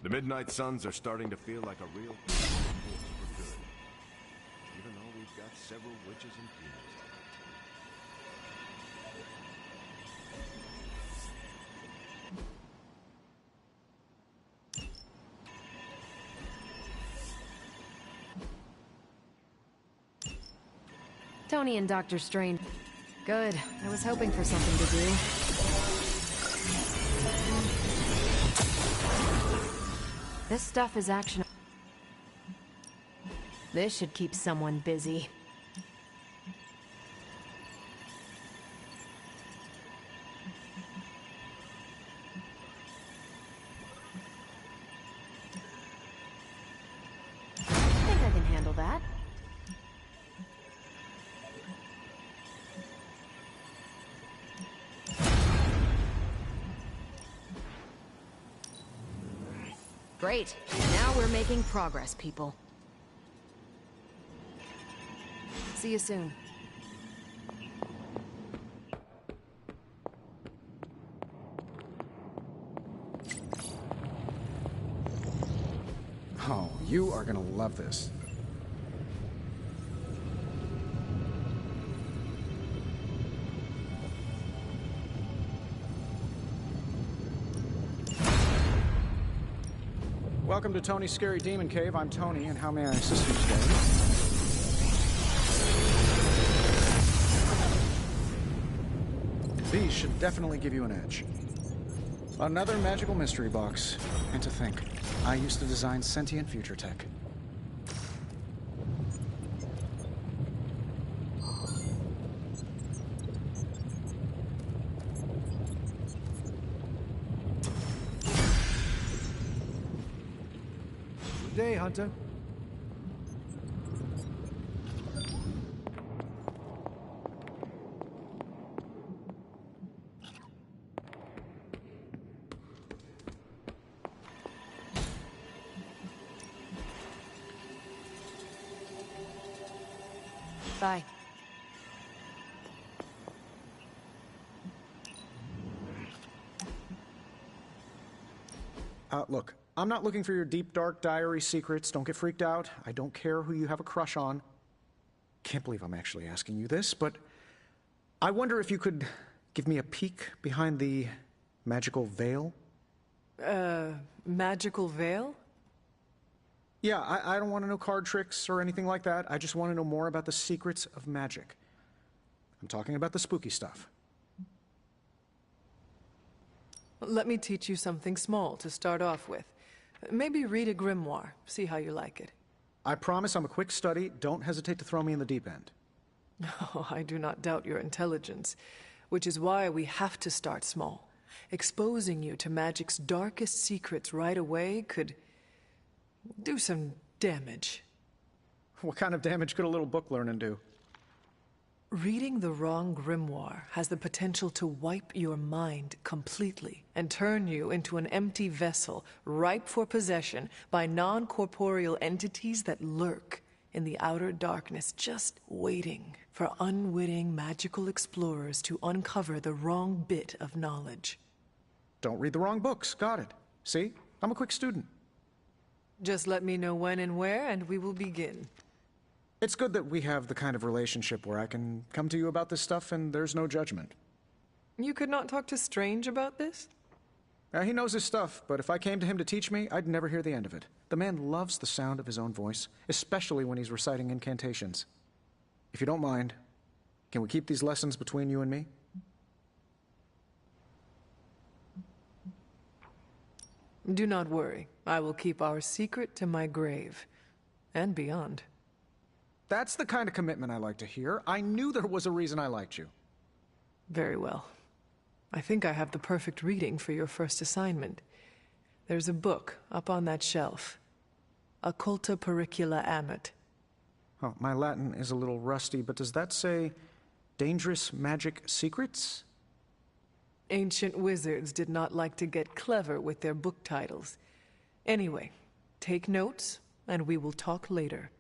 The Midnight Suns are starting to feel like a real force for good. Even though we've got several witches and demons to fight. Tony and Dr. Strange. Good. I was hoping for something to do. This stuff is action. This should keep someone busy. I think I can handle that. Great. Now we're making progress, people. See you soon. Oh, you are gonna love this. Welcome to Tony's Scary Demon Cave. I'm Tony, and how may I assist you today? These should definitely give you an edge. Another magical mystery box. And to think, I used to design sentient future tech. Good day, Hunter. Bye. Look, I'm not looking for your deep, dark diary secrets. Don't get freaked out. I don't care who you have a crush on. Can't believe I'm actually asking you this, but I wonder if you could give me a peek behind the magical veil? Magical veil? Yeah, I don't want to know card tricks or anything like that. I just want to know more about the secrets of magic. I'm talking about the spooky stuff. Let me teach you something small to start off with. Maybe read a grimoire, see how you like it. I promise I'm a quick study. Don't hesitate to throw me in the deep end. Oh, I do not doubt your intelligence, which is why we have to start small. Exposing you to magic's darkest secrets right away could do some damage. What kind of damage could a little book learning do? Reading the wrong grimoire has the potential to wipe your mind completely and turn you into an empty vessel ripe for possession by non-corporeal entities that lurk in the outer darkness, just waiting for unwitting magical explorers to uncover the wrong bit of knowledge. Don't read the wrong books. Got it. See? I'm a quick student. Just let me know when and where, and we will begin. It's good that we have the kind of relationship where I can come to you about this stuff and there's no judgment. You could not talk to Strange about this? He knows his stuff, but if I came to him to teach me, I'd never hear the end of it. The man loves the sound of his own voice, especially when he's reciting incantations. If you don't mind, can we keep these lessons between you and me? Do not worry. I will keep our secret to my grave. And beyond. That's the kind of commitment I like to hear. I knew there was a reason I liked you. Very well. I think I have the perfect reading for your first assignment. There's a book up on that shelf. Occulta Pericula Amet. Oh, my Latin is a little rusty, but does that say dangerous magic secrets? Ancient wizards did not like to get clever with their book titles. Anyway, take notes, and we will talk later.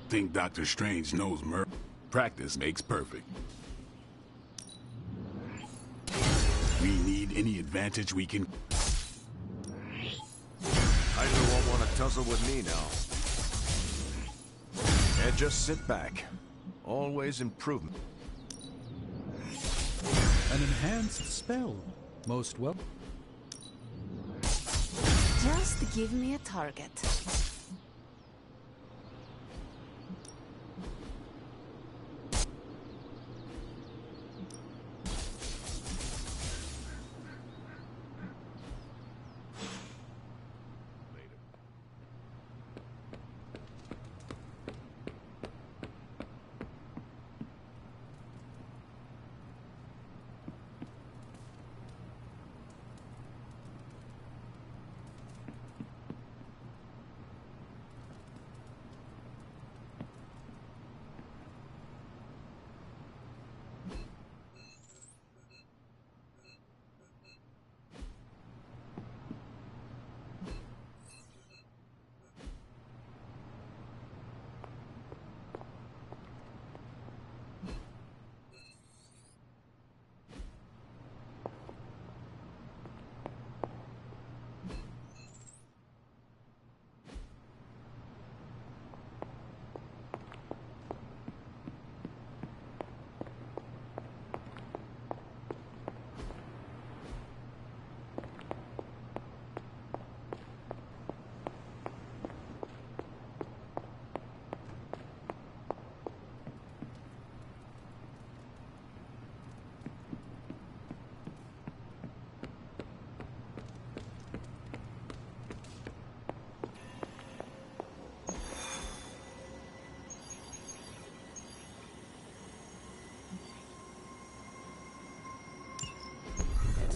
Think Dr. Strange knows practice makes perfect. We need any advantage we can. Hydra won't want to tussle with me now. And just sit back. Always improvement. An enhanced spell. Most well. Just give me a target.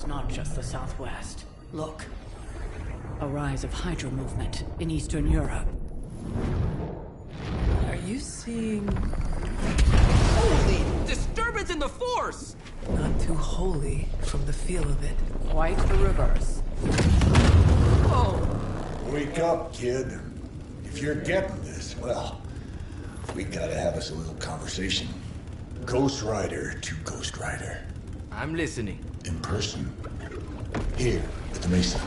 It's not just the Southwest. Look. A rise of Hydra movement in Eastern Europe. Are you seeing... Holy disturbance in the Force! Not too holy from the feel of it. Quite the reverse. Oh, Wake up, kid. If you're getting this, well, we gotta have us a little conversation. Ghost Rider to Ghost Rider. I'm listening. In person. Here, at the Mesa.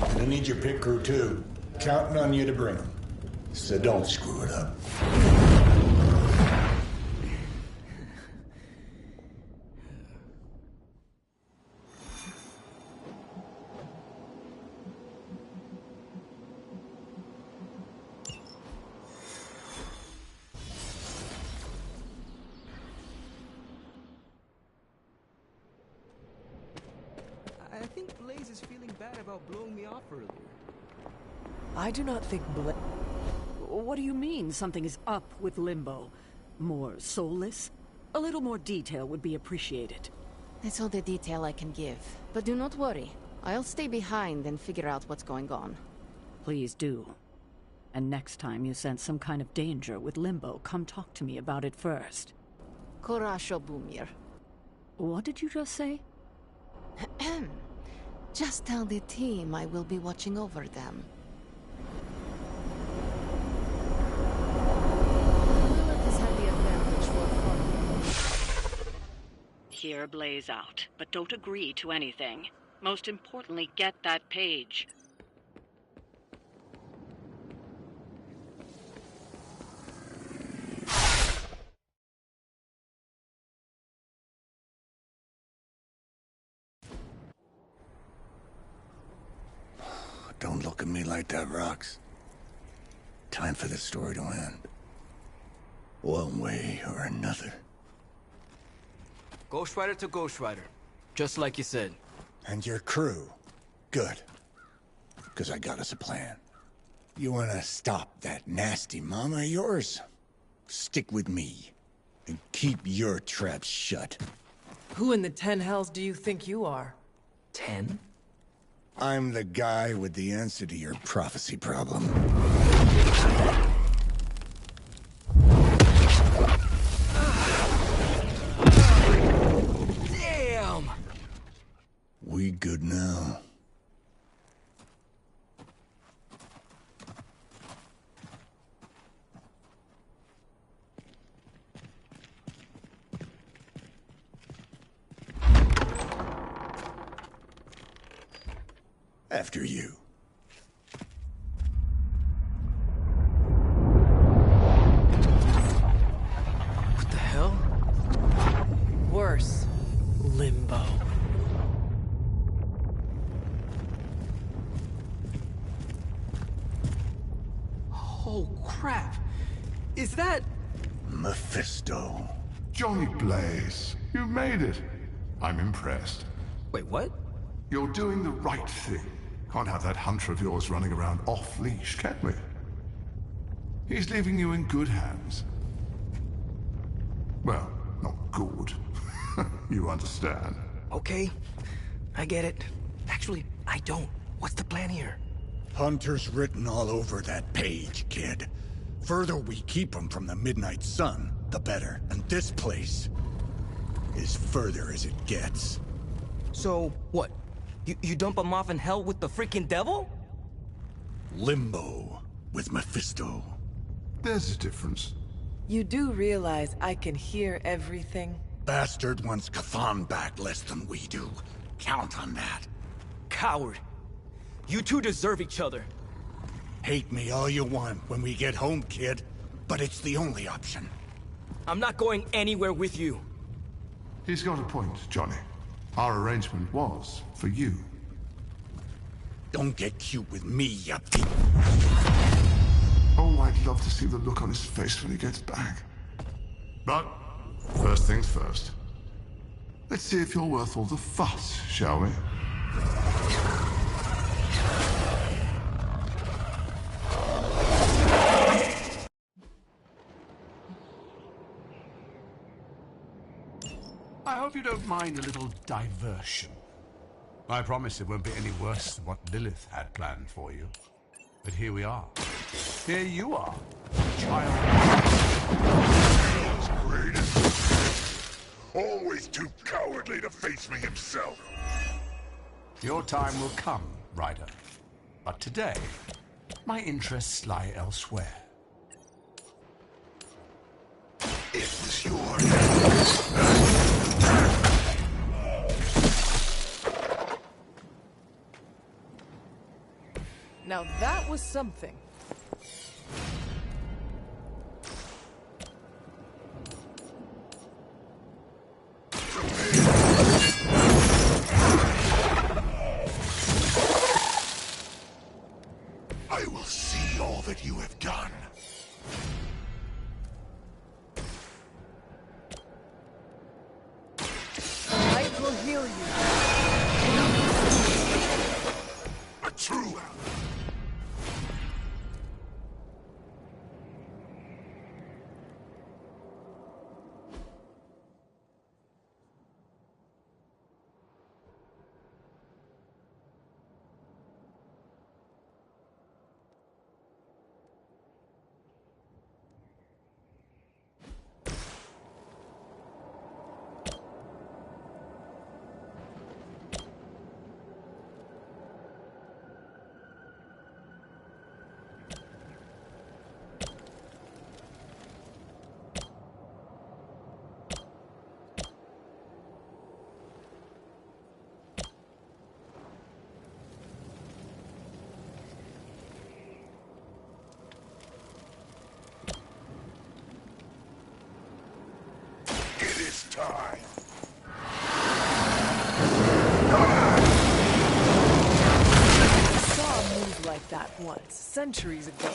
And I need your pit crew, too. Counting on you to bring them. So don't screw it up. I think Blaze is feeling bad about blowing me off earlier. I do not think What do you mean something is up with Limbo? More soulless? A little more detail would be appreciated. That's all the detail I can give. But do not worry. I'll stay behind and figure out what's going on. Please do. And next time you sense some kind of danger with Limbo, come talk to me about it first. Korasho Bumir. What did you just say? Just tell the team I will be watching over them. Lilith has had the advantage for fun. Hear Blaze out, but don't agree to anything. Most importantly, get that page. Don't look at me like that, Rox. Time for this story to end. One way or another. Ghost Rider to Ghost Rider. Just like you said. And your crew. Good. Because I got us a plan. You wanna stop that nasty mama of yours? Stick with me. And keep your traps shut. Who in the 10 hells do you think you are? 10? I'm the guy with the answer to your prophecy problem. Damn! We good now? After you. What the hell? Worse. Limbo. Oh, crap. Is that... Mephisto. Johnny Blaze, you made it. I'm impressed. Wait, what? You're doing the right thing. Can't have that hunter of yours running around off-leash, can we? He's leaving you in good hands. Well, not good. You understand. Okay, I get it. Actually, I don't. What's the plan here? Hunter's written all over that page, kid. Further we keep him from the midnight sun, the better. And this place is further as it gets. So, what? You dump him off in hell with the freaking devil? Limbo with Mephisto. There's a difference. You do realize I can hear everything? Bastard wants Cathan back less than we do. Count on that. Coward. You two deserve each other. Hate me all you want when we get home, kid. But it's the only option. I'm not going anywhere with you. He's got a point, Johnny. Our arrangement was for you. Don't get cute with me, you peep. Oh, I'd love to see the look on his face when he gets back. But, first things first. Let's see if you're worth all the fuss, shall we? I hope you don't mind a little diversion. I promise it won't be any worse than what Lilith had planned for you. But here we are. Here you are, child. Greatest. Always too cowardly to face me himself. Your time will come, Ryder. But today, my interests lie elsewhere. It was your... Now that was something. I will see all that you have done. I will heal you. A true... It is time. I saw a move like that once, centuries ago.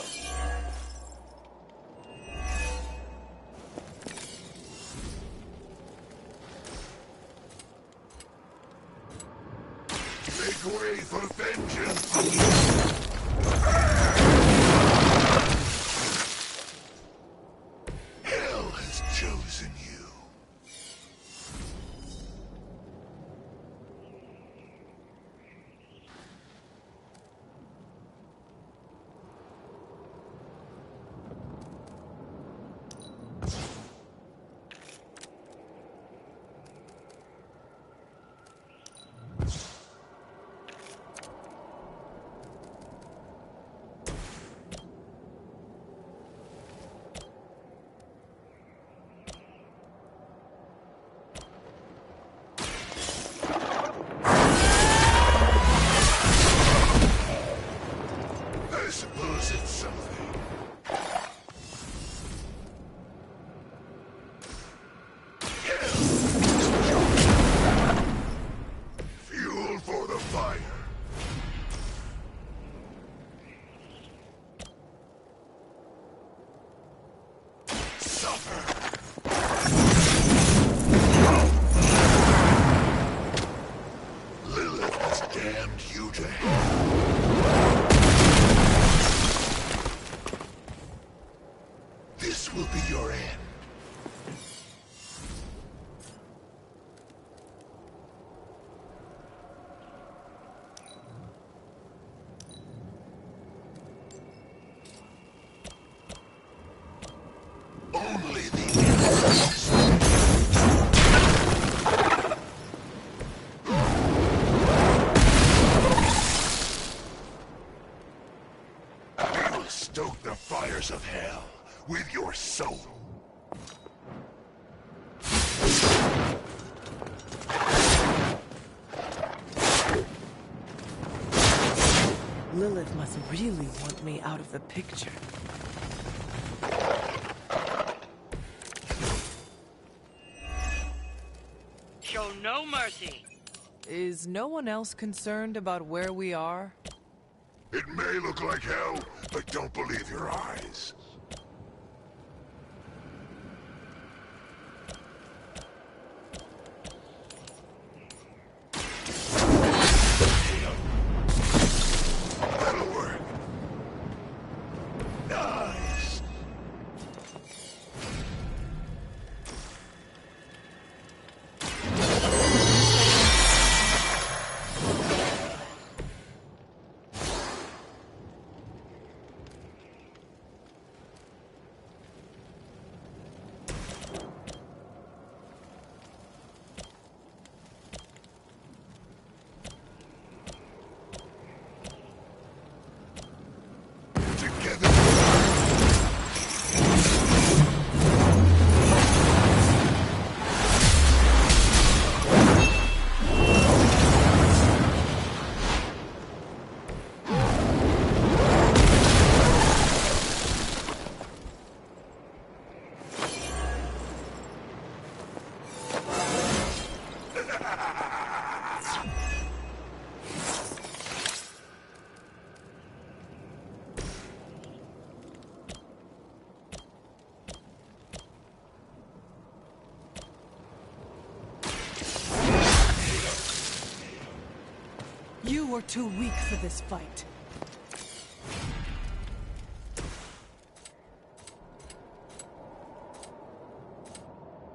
Make way for vengeance. Hell has chosen you. Lilith has damned you to hell. This will be your end. Only the innocent. You will stoke the fires of hell with your soul. Lilith must really want me out of the picture. Show no mercy. Is no one else concerned about where we are? It may look like hell, but don't believe your eyes. That'll work. Nice. Together. You were too weak for this fight.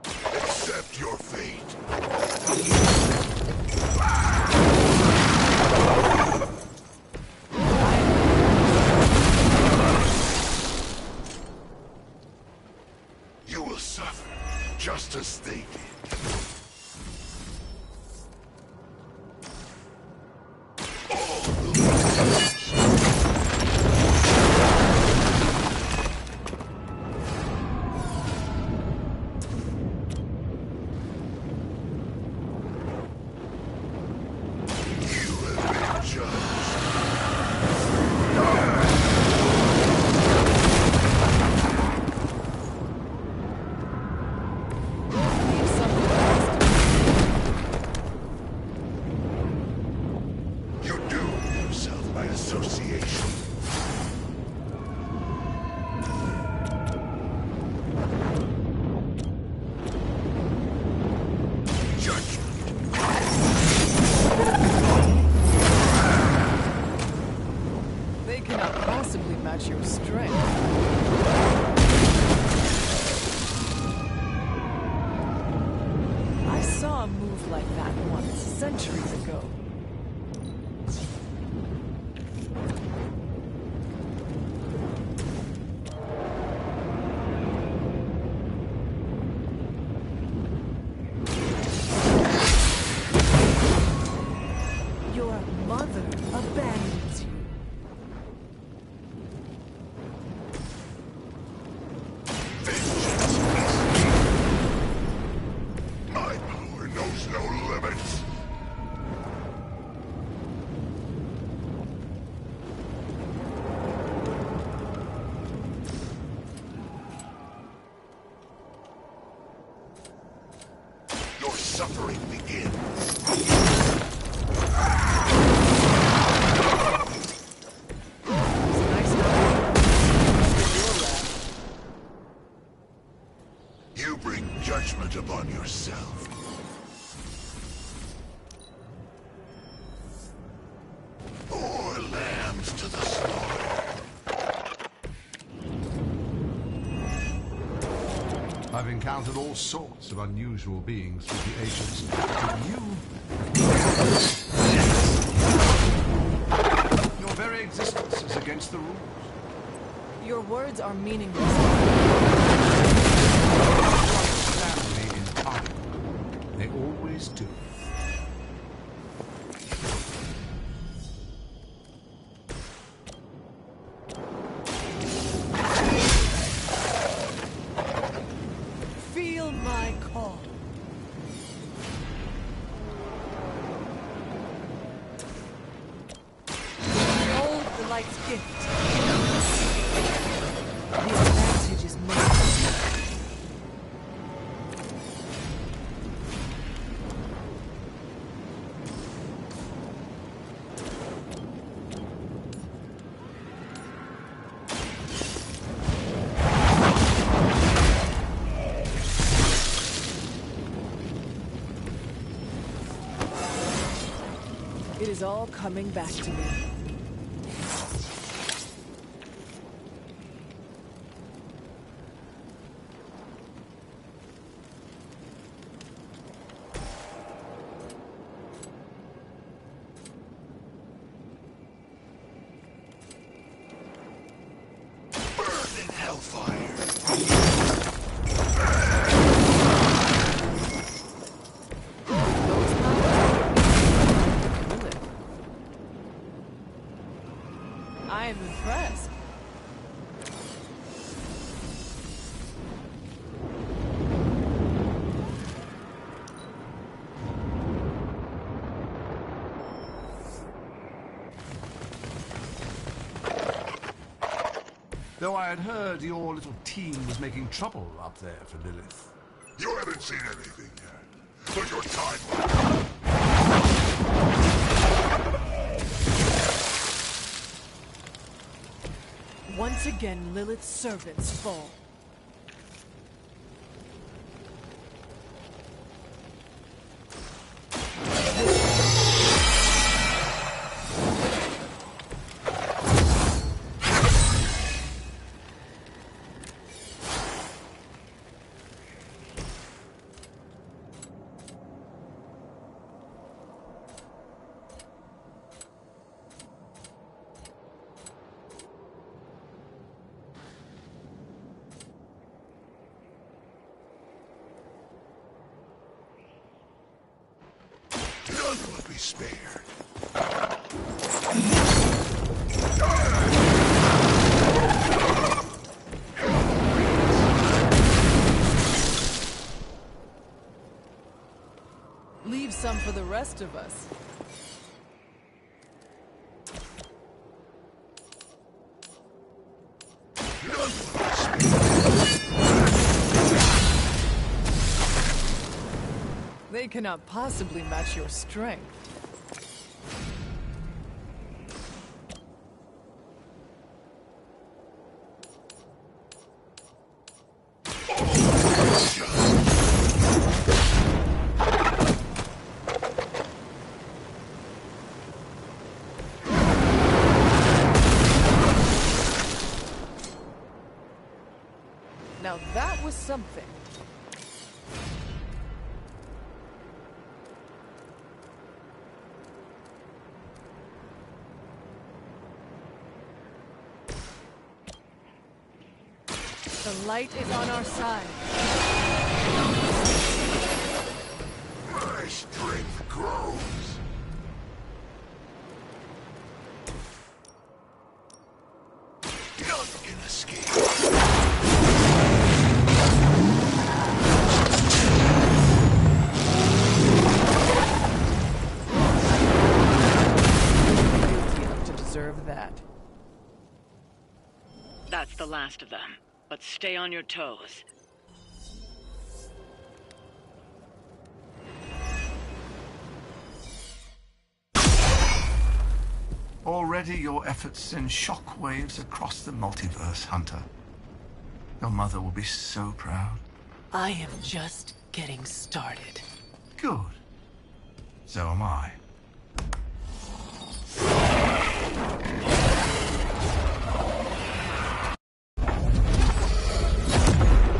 Accept your fate. You will suffer, just as they did. You doom yourself by association. Judgment. They cannot possibly match your strength. I saw a move like that once, centuries ago. Your mother abandons you. My power knows no limits. Your suffering begins. yourself. More lambs to the slaughter. I've encountered all sorts of unusual beings through the ages, but your very existence is against the rules. Your words are meaningless. Stand me in time. They always do. Feel my call. Hold the light's gift. The advantage is mine. It is all coming back to me. Burn in hellfire. I am impressed. Though I had heard your little team was making trouble up there for Lilith. You haven't seen anything yet, but your time will come. Once again, Lilith's servants fall. None will be spared. Leave some for the rest of us. None will be spared. They cannot possibly match your strength. Now that was something. The light is on our side. My strength grows. None can escape. Guilty enough to deserve that. That's the last of them. But stay on your toes. Already your efforts send shockwaves across the multiverse, Hunter. Your mother will be so proud. I am just getting started. Good. So am I.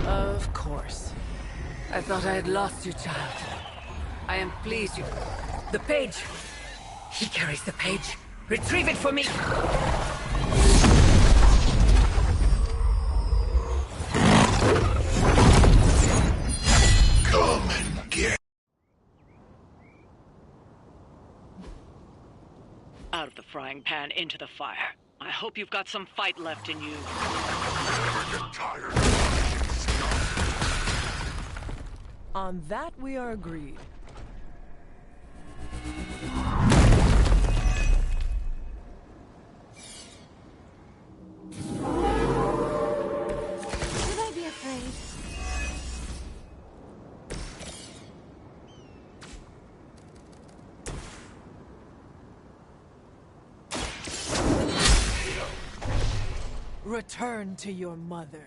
Of course. I thought I had lost you, child. I am pleased you... The page! He carries the page. Retrieve it for me! Come and get... Out of the frying pan into the fire. I hope you've got some fight left in you. Never get tired. On that we are agreed. Should I be afraid? Return to your mother.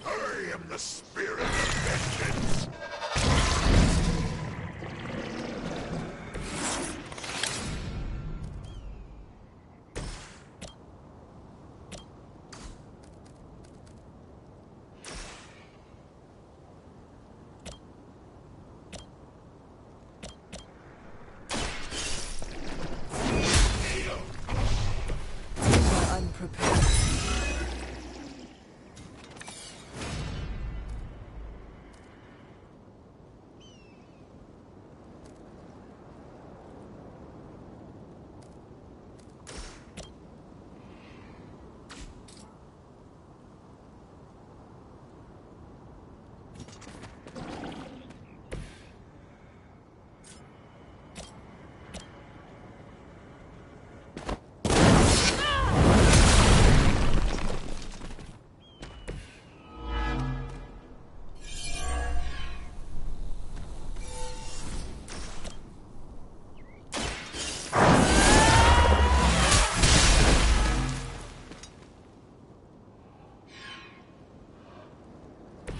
I am the spirit of vengeance. Unprepared.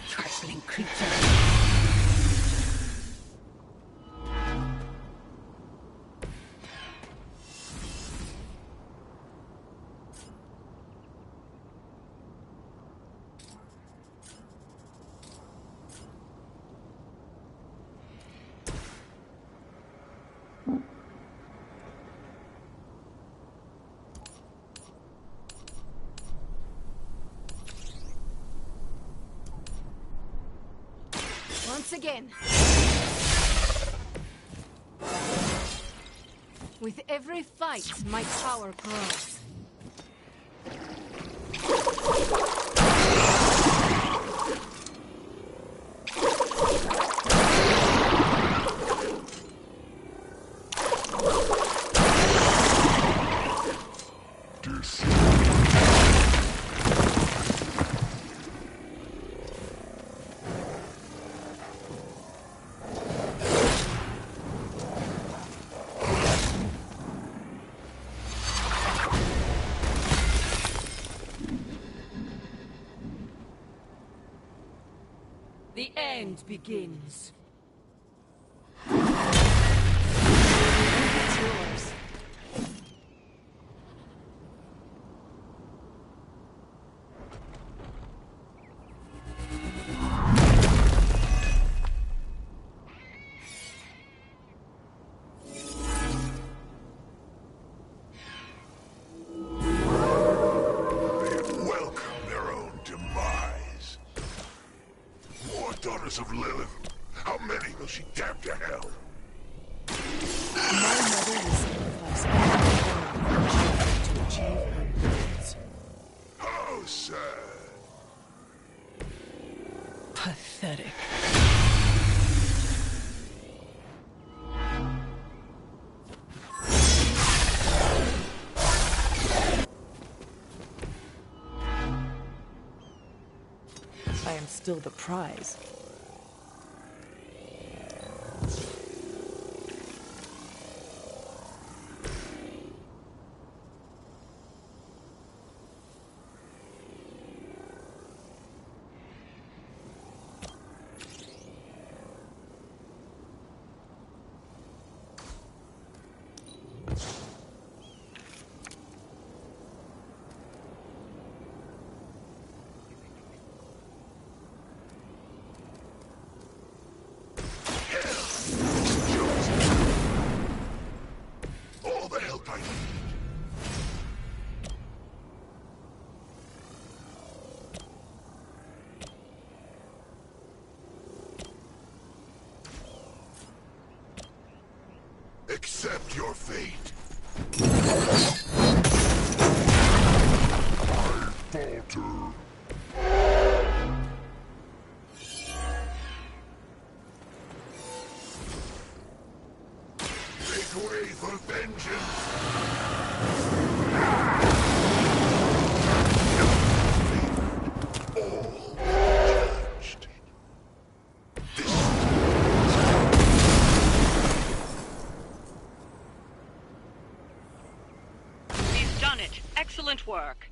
Trifling creature. Once again. With every fight, my power grows. The end begins. It's yours. Welcome their own demise. More daughters of Lilith. How many will she damn to hell? My mother will sacrifice everything to achieve her goals. How sad. Pathetic. I am still the prize. All the help I need. Accept your fate. I falter. Make way for vengeance. All judged. We've done it. Excellent work.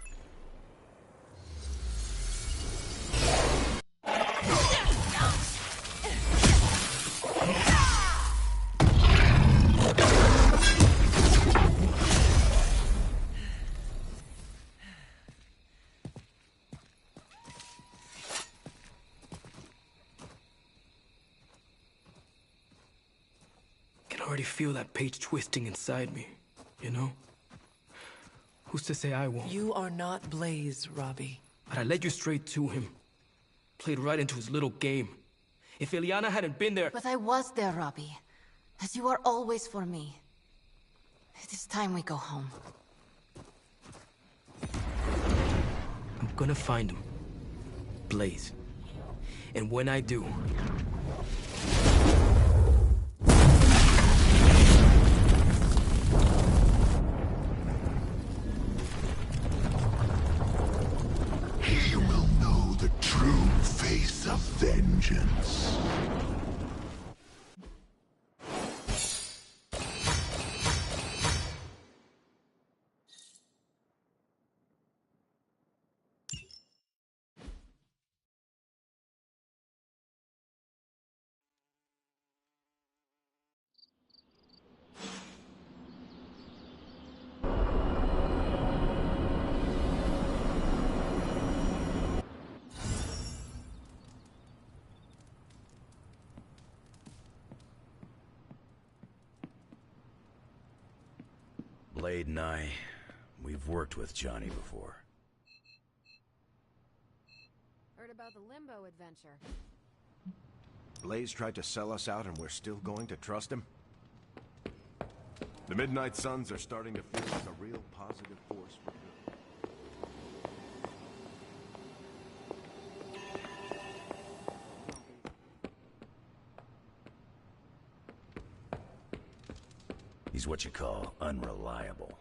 I can already feel that page twisting inside me, you know? Who's to say I won't? You are not Blaze, Robbie. But I led you straight to him. Played right into his little game. If Ileana hadn't been there... But I was there, Robbie. As you are always for me. It is time we go home. I'm gonna find him. Blaze. And when I do... He will know the true face of vengeance. Blade and I, we've worked with Johnny before. Heard about the Limbo adventure. Blaze tried to sell us out and we're still going to trust him? The Midnight Suns are starting to feel like a real positive force for good. He's what you call unreliable.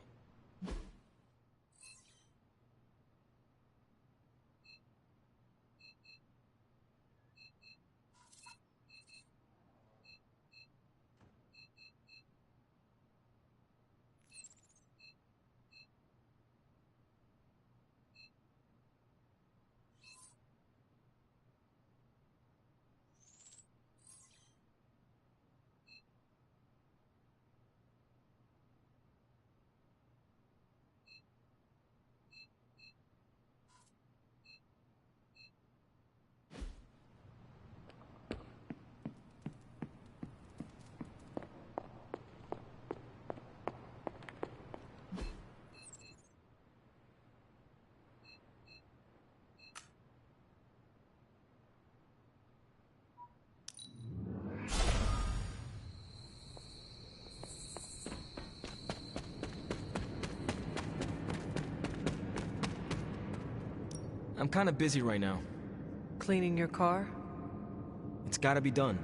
I'm kinda busy right now. Cleaning your car? It's gotta be done.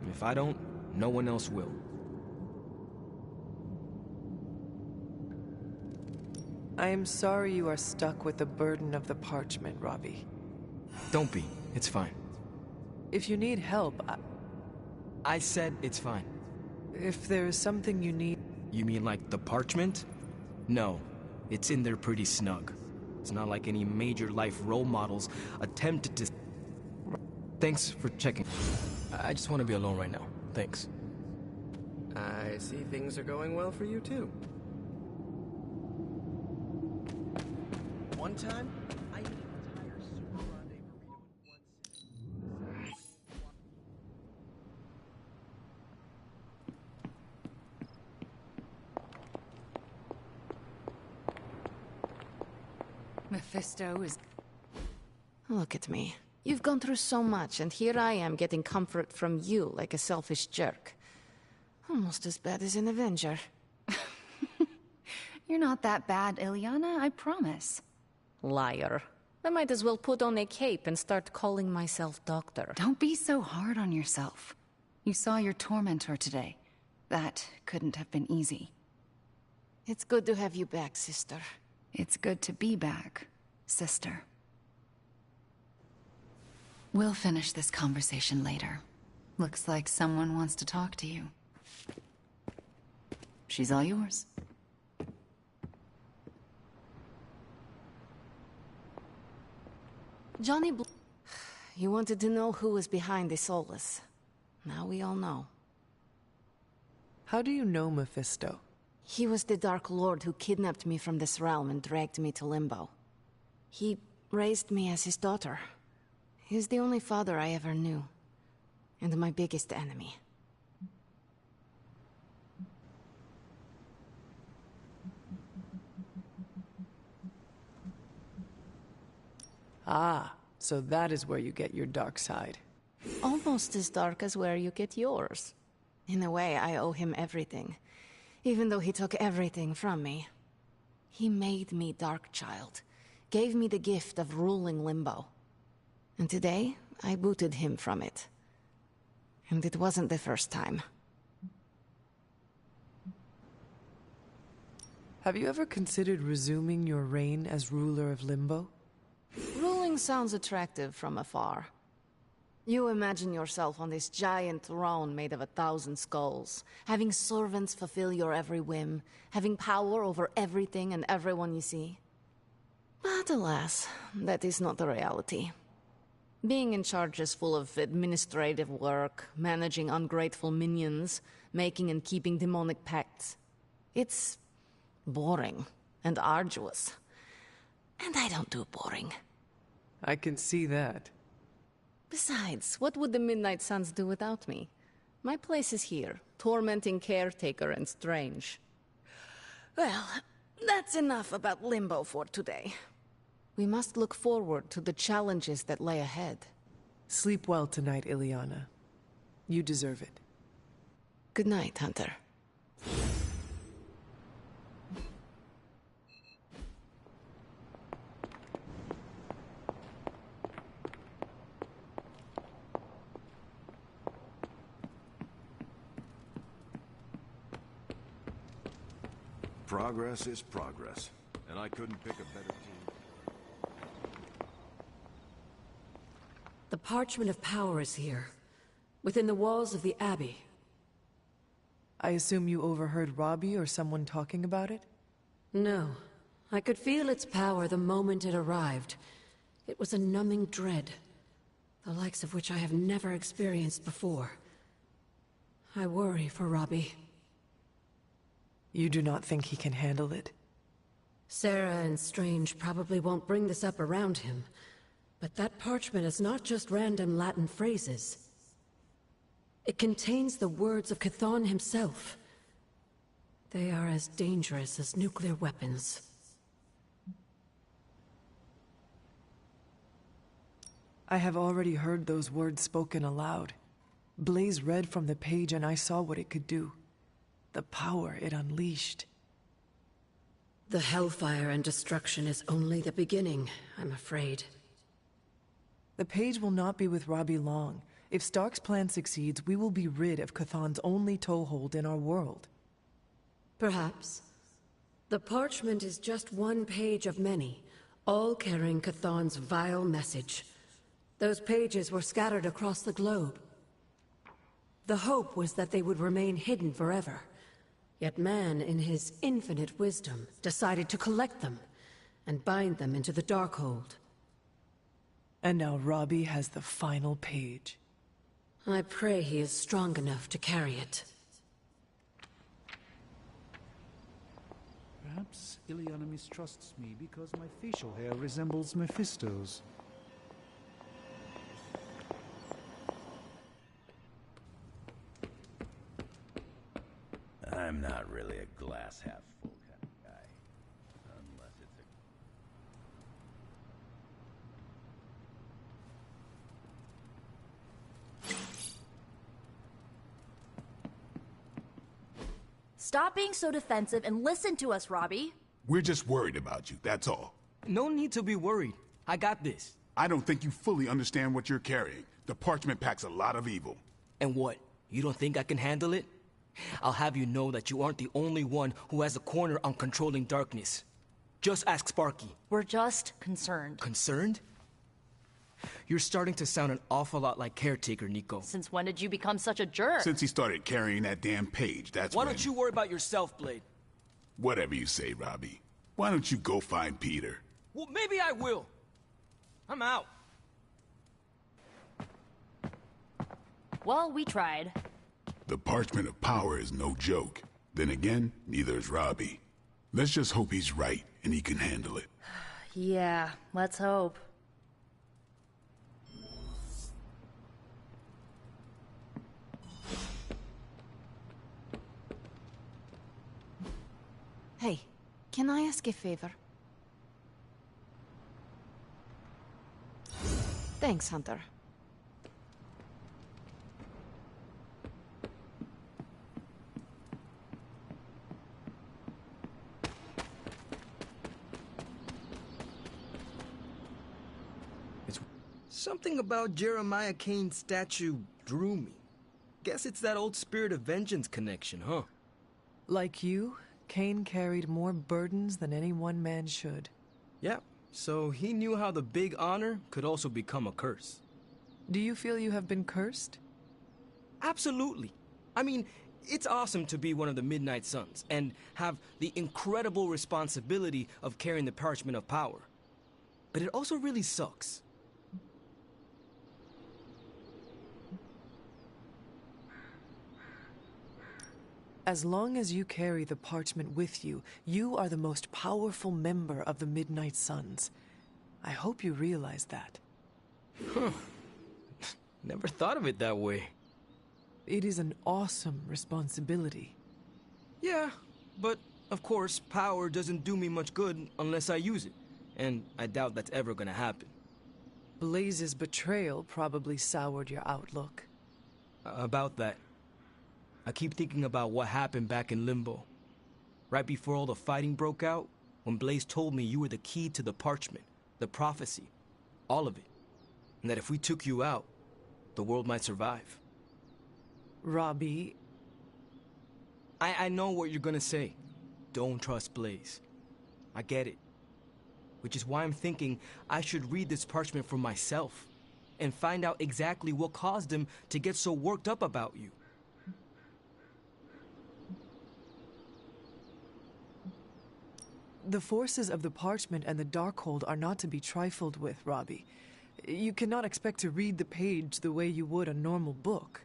If I don't, no one else will. I am sorry you are stuck with the burden of the parchment, Robbie. Don't be. It's fine. If you need help, I said it's fine. if there's something you need... You mean like the parchment? No, it's in there pretty snug. It's not like any major life role models attempted to... Thanks for checking. I just want to be alone right now. Thanks. I see things are going well for you too. One time, I ate an entire Super Grande burrito in one sitting. Mephisto is... Look at me. You've gone through so much, and here I am getting comfort from you like a selfish jerk. Almost as bad as an Avenger. You're not that bad, Ilyana, I promise. Liar. I might as well put on a cape and start calling myself Doctor. Don't be so hard on yourself. You saw your tormentor today. That couldn't have been easy. It's good to have you back, sister. It's good to be back, sister. We'll finish this conversation later. Looks like someone wants to talk to you. She's all yours. Johnny You wanted to know who was behind the Solus. Now we all know. How do you know Mephisto? He was the Dark Lord who kidnapped me from this realm and dragged me to Limbo. He raised me as his daughter. He's the only father I ever knew. And my biggest enemy. Ah, so that is where you get your dark side. Almost as dark as where you get yours. In a way, I owe him everything. Even though he took everything from me. He made me Darkchild. Gave me the gift of ruling Limbo. And today, I booted him from it. And it wasn't the first time. Have you ever considered resuming your reign as ruler of Limbo? Ruling sounds attractive from afar. You imagine yourself on this giant throne made of 1,000 skulls, having servants fulfill your every whim, having power over everything and everyone you see. But alas, that is not the reality. Being in charge is full of administrative work, managing ungrateful minions, making and keeping demonic pacts. It's boring and arduous. And I don't do boring. I can see that. Besides, what would the Midnight Suns do without me? My place is here, tormenting Caretaker and Strange. Well, that's enough about Limbo for today. We must look forward to the challenges that lay ahead. Sleep well tonight, Ilyana. You deserve it. Good night, Hunter. Progress is progress, and I couldn't pick a better team. The Parchment of Power is here, within the walls of the Abbey. I assume you overheard Robbie or someone talking about it? No. I could feel its power the moment it arrived. It was a numbing dread, the likes of which I have never experienced before. I worry for Robbie. You do not think he can handle it? Sarah and Strange probably won't bring this up around him, but that parchment is not just random Latin phrases. It contains the words of Chthon himself. They are as dangerous as nuclear weapons. I have already heard those words spoken aloud. Blaze read from the page and I saw what it could do. The power it unleashed. The hellfire and destruction is only the beginning, I'm afraid. The page will not be with Robbie long. If Stark's plan succeeds, we will be rid of Chthon's only toehold in our world. Perhaps. The parchment is just one page of many, all carrying Chthon's vile message. Those pages were scattered across the globe. The hope was that they would remain hidden forever. Yet man, in his infinite wisdom, decided to collect them and bind them into the Darkhold. And now Robbie has the final page. I pray he is strong enough to carry it. Perhaps Ileana mistrusts me because my facial hair resembles Mephisto's. I'm not really a glass half full kind of guy. Unless it's a... Stop being so defensive and listen to us, Robbie. We're just worried about you, that's all. No need to be worried. I got this. I don't think you fully understand what you're carrying. The parchment packs a lot of evil. And what? You don't think I can handle it? I'll have you know that you aren't the only one who has a corner on controlling darkness. Just ask Sparky. We're just concerned. Concerned? You're starting to sound an awful lot like Caretaker, Nico. Since when did you become such a jerk? Since he started carrying that damn page, that's Why don't you worry about yourself, Blade? Whatever you say, Robbie. Why don't you go find Peter? Well, maybe I will. I'm out. Well, we tried. The parchment of power is no joke. Then again, neither is Robbie. Let's just hope he's right and he can handle it. Yeah, let's hope. Hey, can I ask a favor? Thanks, Hunter. Something about Jeremiah Kane's statue drew me. Guess it's that old Spirit of Vengeance connection, huh? Like you, Kane carried more burdens than any one man should. Yep, so he knew how the big honor could also become a curse. Do you feel you have been cursed? Absolutely. I mean, it's awesome to be one of the Midnight Suns and have the incredible responsibility of carrying the parchment of power. But it also really sucks. As long as you carry the parchment with you, you are the most powerful member of the Midnight Suns. I hope you realize that. Huh. Never thought of it that way. It is an awesome responsibility. Yeah, but of course, power doesn't do me much good unless I use it. And I doubt that's ever gonna happen. Blaze's betrayal probably soured your outlook. About that. I keep thinking about what happened back in Limbo. Right before all the fighting broke out, when Blaze told me you were the key to the parchment, the prophecy, all of it. And that if we took you out, the world might survive. Robbie... I know what you're gonna say. Don't trust Blaze. I get it. Which is why I'm thinking I should read this parchment for myself and find out exactly what caused him to get so worked up about you. The forces of the parchment and the Darkhold are not to be trifled with, Robbie. You cannot expect to read the page the way you would a normal book.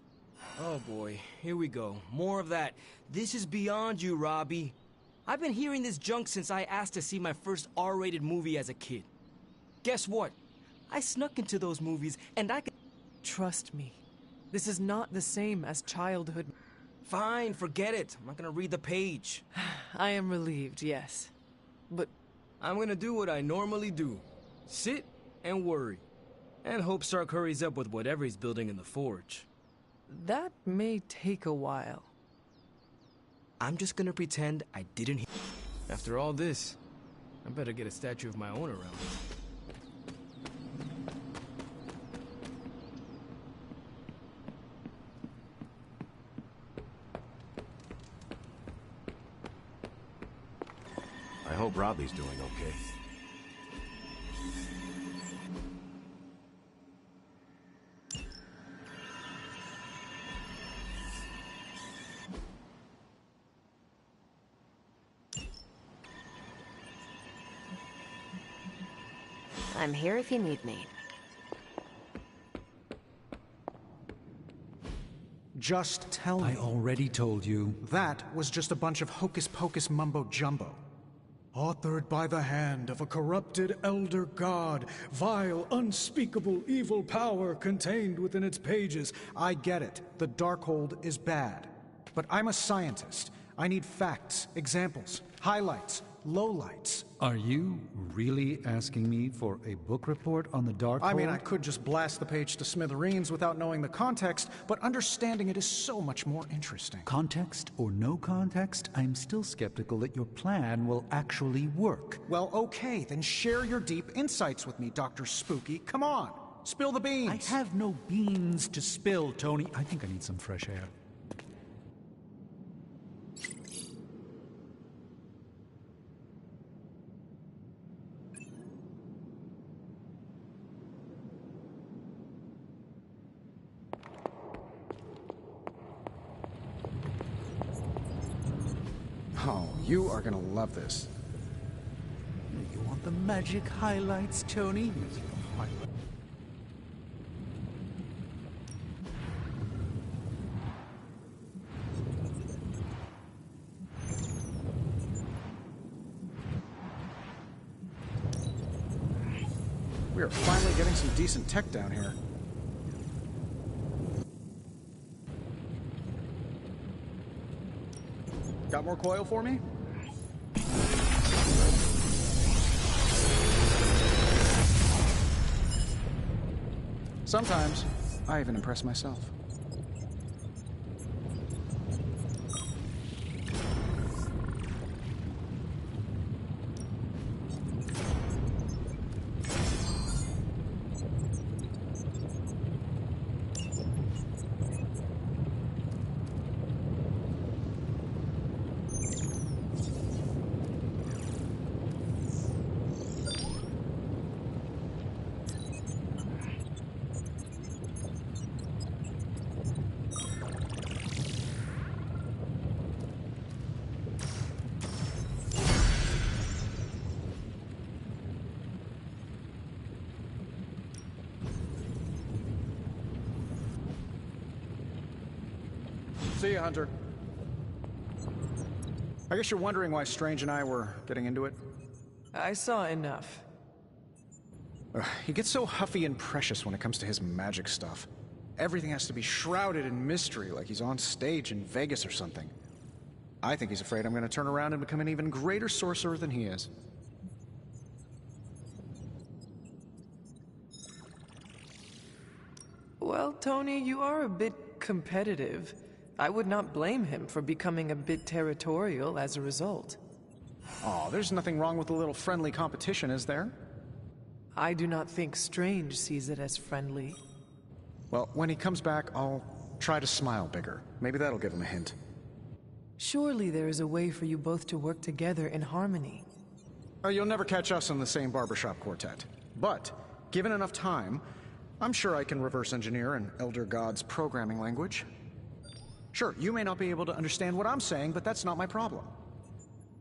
Oh boy, here we go. More of that. This is beyond you, Robbie. I've been hearing this junk since I asked to see my first R-rated movie as a kid. Guess what? I snuck into those movies and I could... Trust me. This is not the same as childhood. Fine, forget it. I'm not gonna read the page. I am relieved, yes. But I'm gonna do what I normally do. Sit and worry. And hope Stark hurries up with whatever he's building in the forge. that may take a while. I'm just gonna pretend I didn't hear. After all this, I better get a statue of my own around. I hope Robbie's doing okay. I'm here if you need me. Just tell me. I already told you. That was just a bunch of hocus-pocus mumbo-jumbo. Authored by the hand of a corrupted elder god, vile, unspeakable evil power contained within its pages. I get it. The Darkhold is bad. But I'm a scientist. I need facts, examples, highlights, lowlights. Are you really asking me for a book report on the Darkhold? I mean, I could just blast the page to smithereens without knowing the context, but understanding it is so much more interesting. Context or no context, I'm still skeptical that your plan will actually work. Well, okay, then share your deep insights with me, Dr. Spooky. Come on, spill the beans. I have no beans to spill, Tony. I think I need some fresh air. Oh, you are gonna love this. You want the magic highlights, Tony? We are finally getting some decent tech down here. Got more coil for me? Sometimes, I even impress myself. See ya, Hunter. I guess you're wondering why Strange and I were getting into it? I saw enough. He gets so huffy and precious when it comes to his magic stuff. Everything has to be shrouded in mystery, like he's on stage in Vegas or something. I think he's afraid I'm going to turn around and become an even greater sorcerer than he is. Well, Tony, you are a bit competitive. I would not blame him for becoming a bit territorial as a result. Aw, there's nothing wrong with a little friendly competition, is there? I do not think Strange sees it as friendly. Well, when he comes back, I'll try to smile bigger. Maybe that'll give him a hint. Surely there is a way for you both to work together in harmony. Oh, you'll never catch us in the same barbershop quartet. But, given enough time, I'm sure I can reverse engineer an Elder God's programming language. Sure, you may not be able to understand what I'm saying, but that's not my problem.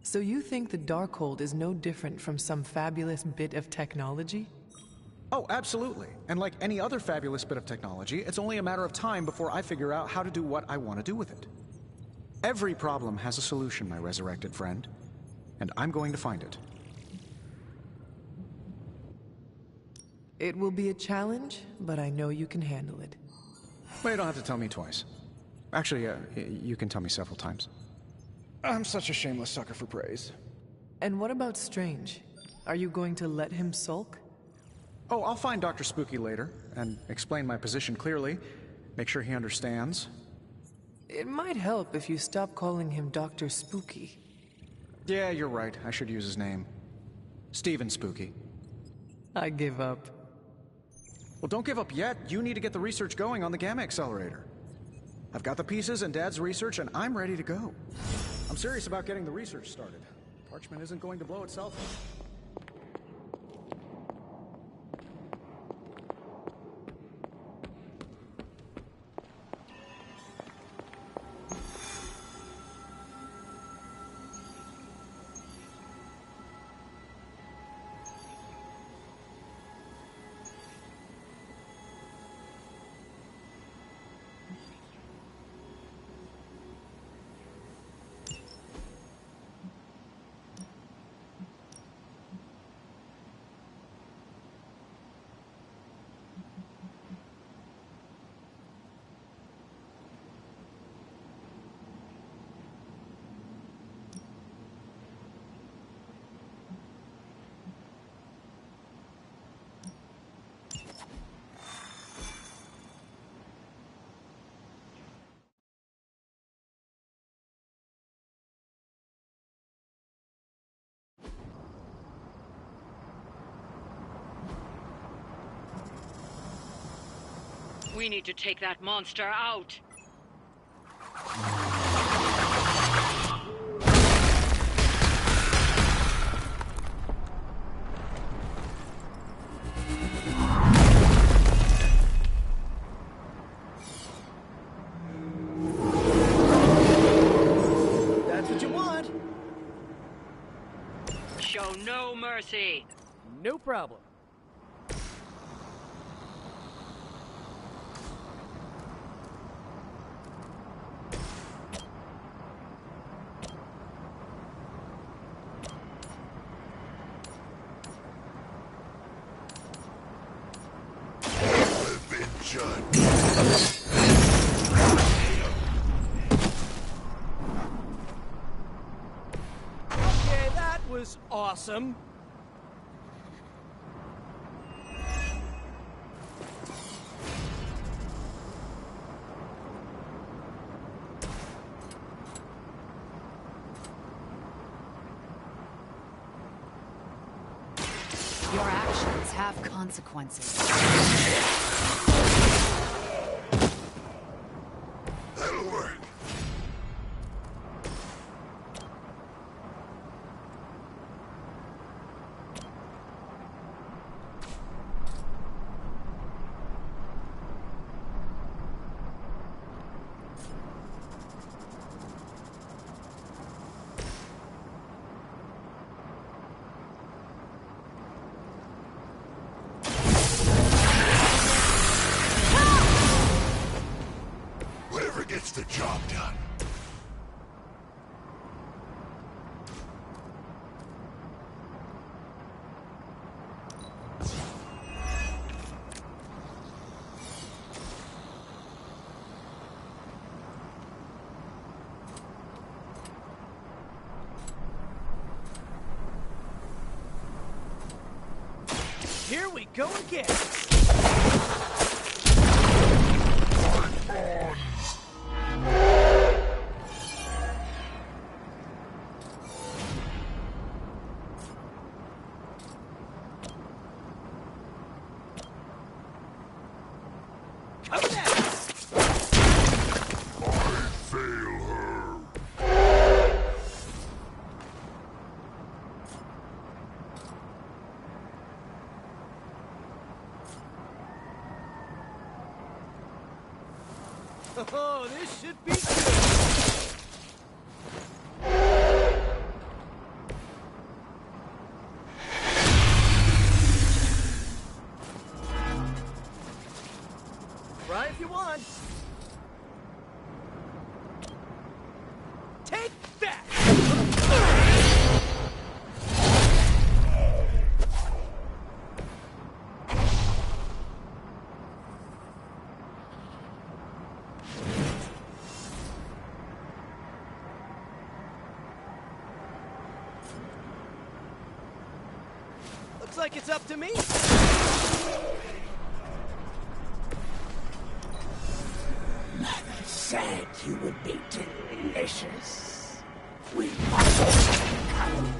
So you think the Darkhold is no different from some fabulous bit of technology? Oh, absolutely. And like any other fabulous bit of technology, it's only a matter of time before I figure out how to do what I want to do with it. Every problem has a solution, my resurrected friend. And I'm going to find it. It will be a challenge, but I know you can handle it. Well, you don't have to tell me twice. Actually, you can tell me several times. I'm such a shameless sucker for praise. And what about Strange? Are you going to let him sulk? Oh, I'll find Dr. Spooky later, and explain my position clearly. Make sure he understands. It might help if you stop calling him Dr. Spooky. Yeah, you're right. I should use his name. Stephen Spooky. I give up. Well, don't give up yet. You need to get the research going on the Gamma Accelerator. I've got the pieces and Dad's research, and I'm ready to go. I'm serious about getting the research started. Parchment isn't going to blow itself up. We need to take that monster out. That's what you want. Show no mercy. No problem. Okay, that was awesome. Your actions have consequences. That'll work. Whatever gets the job done. Here we go again. Come at us. I fail her. Oh, this should be good. Try if you want. Take that! Looks like it's up to me. Mother said you would be delicious. We must come.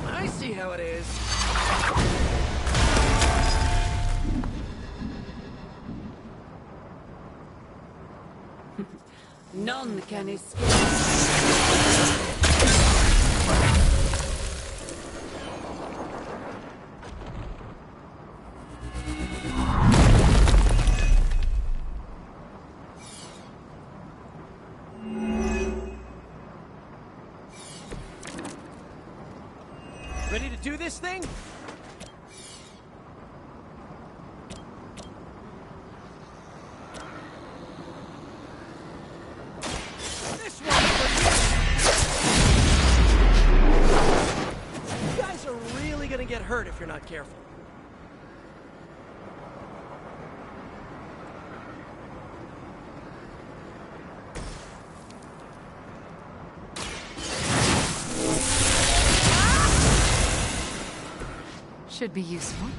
I see how it is. None can escape. Ready to do this thing? This one for you! You guys are really gonna get hurt if you're not careful. Should be useful.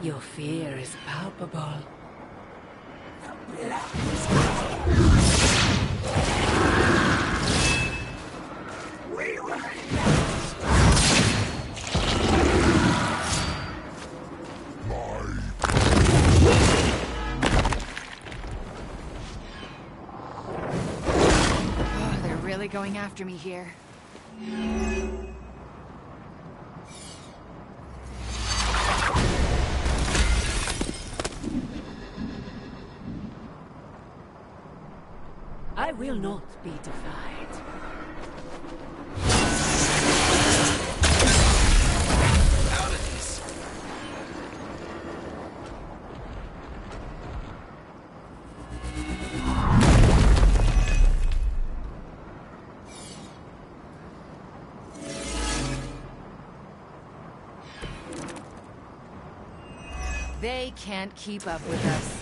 Your fear is palpable. Oh, they're really going after me here. I will not be defied. Out of this. They can't keep up with us.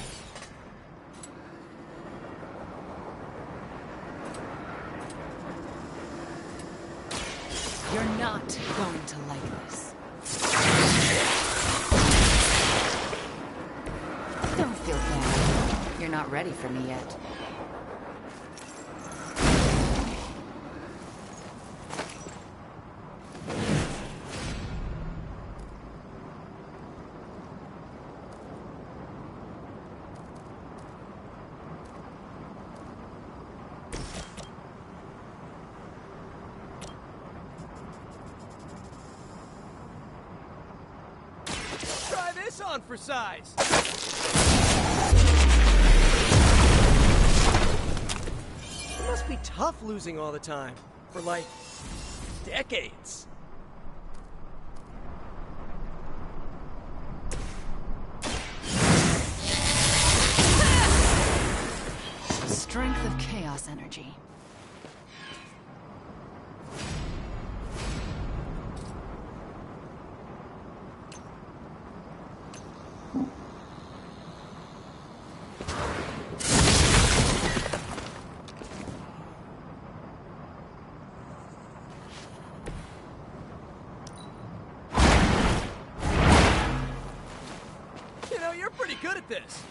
You're not going to like this. Don't feel bad. You're not ready for me yet. Try this on for size. It must be tough losing all the time. For like decades. Strength of chaos energy. You know, you're pretty good at this.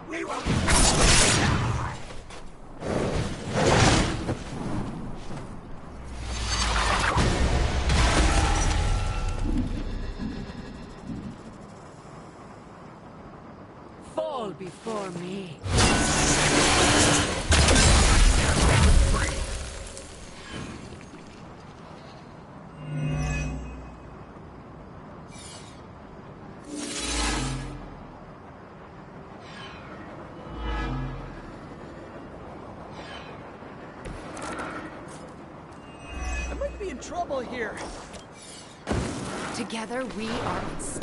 We will. Fall before me. I might be in trouble here. Together we are unstoppable.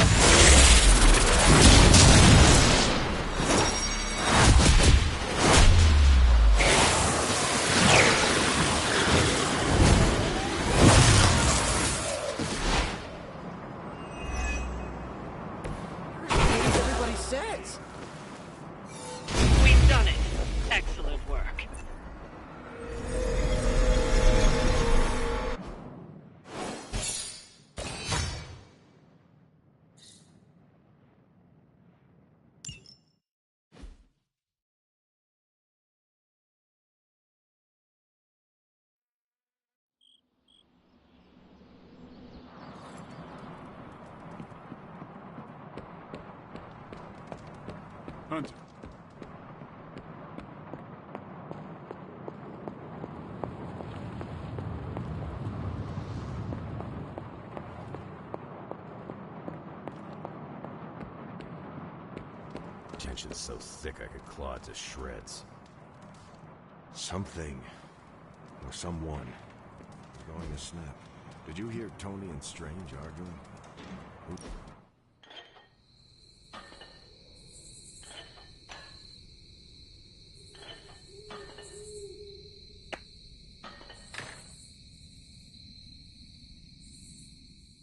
Everybody says. We've done it. Excellent work. Hunter. Tension's so thick I could claw it to shreds. Something, or someone, is going to snap. Did you hear Tony and Strange arguing?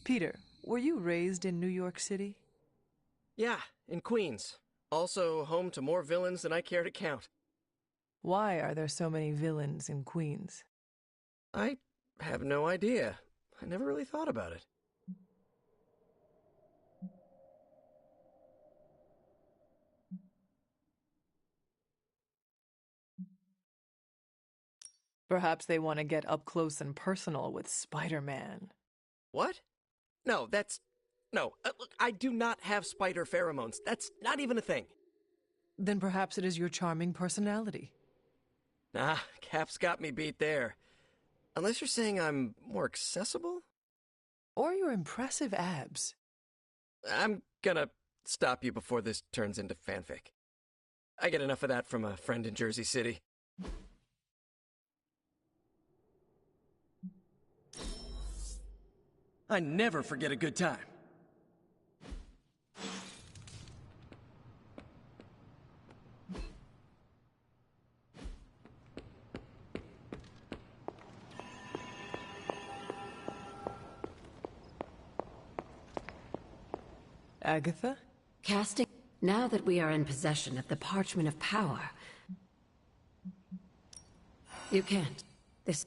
Peter, were you raised in New York City? Yeah, in Queens. Also home to more villains than I care to count. Why are there so many villains in Queens? I have no idea. I never really thought about it. Perhaps they want to get up close and personal with Spider-Man. What? No, No, look, I do not have spider pheromones. That's not even a thing. Then perhaps it is your charming personality. Nah, Cap's got me beat there. Unless you're saying I'm more accessible? Or your impressive abs. I'm gonna stop you before this turns into fanfic. I get enough of that from a friend in Jersey City. I never forget a good time. Agatha? Casting. Now that we are in possession of the Parchment of Power... You can't. This...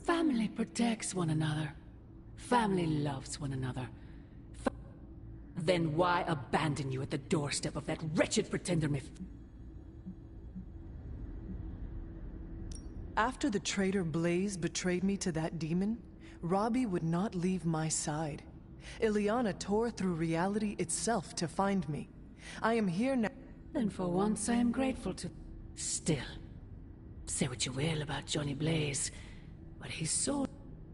Family protects one another. Family loves one another. Then why abandon you at the doorstep of that wretched pretender After the traitor Blaze betrayed me to that demon, Robbie would not leave my side. Ileana tore through reality itself to find me. I am here now. Then for once I am grateful to... Still, say what you will about Johnny Blaze, but his soul...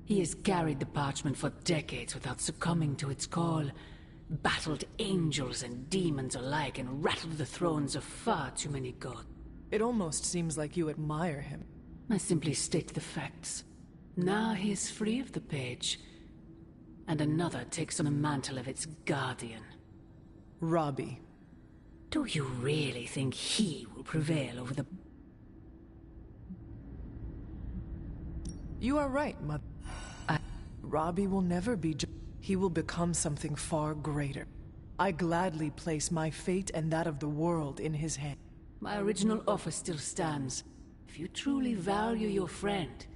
He has carried the parchment for decades without succumbing to its call, battled angels and demons alike, and rattled the thrones of far too many gods. It almost seems like you admire him. I simply state the facts. Now he is free of the page, and another takes on the mantle of its guardian. Robbie. Do you really think he will prevail over the... You are right, Mother. Robbie will never be... He will become something far greater. I gladly place my fate and that of the world in his hand. My original offer still stands. If you truly value your friend,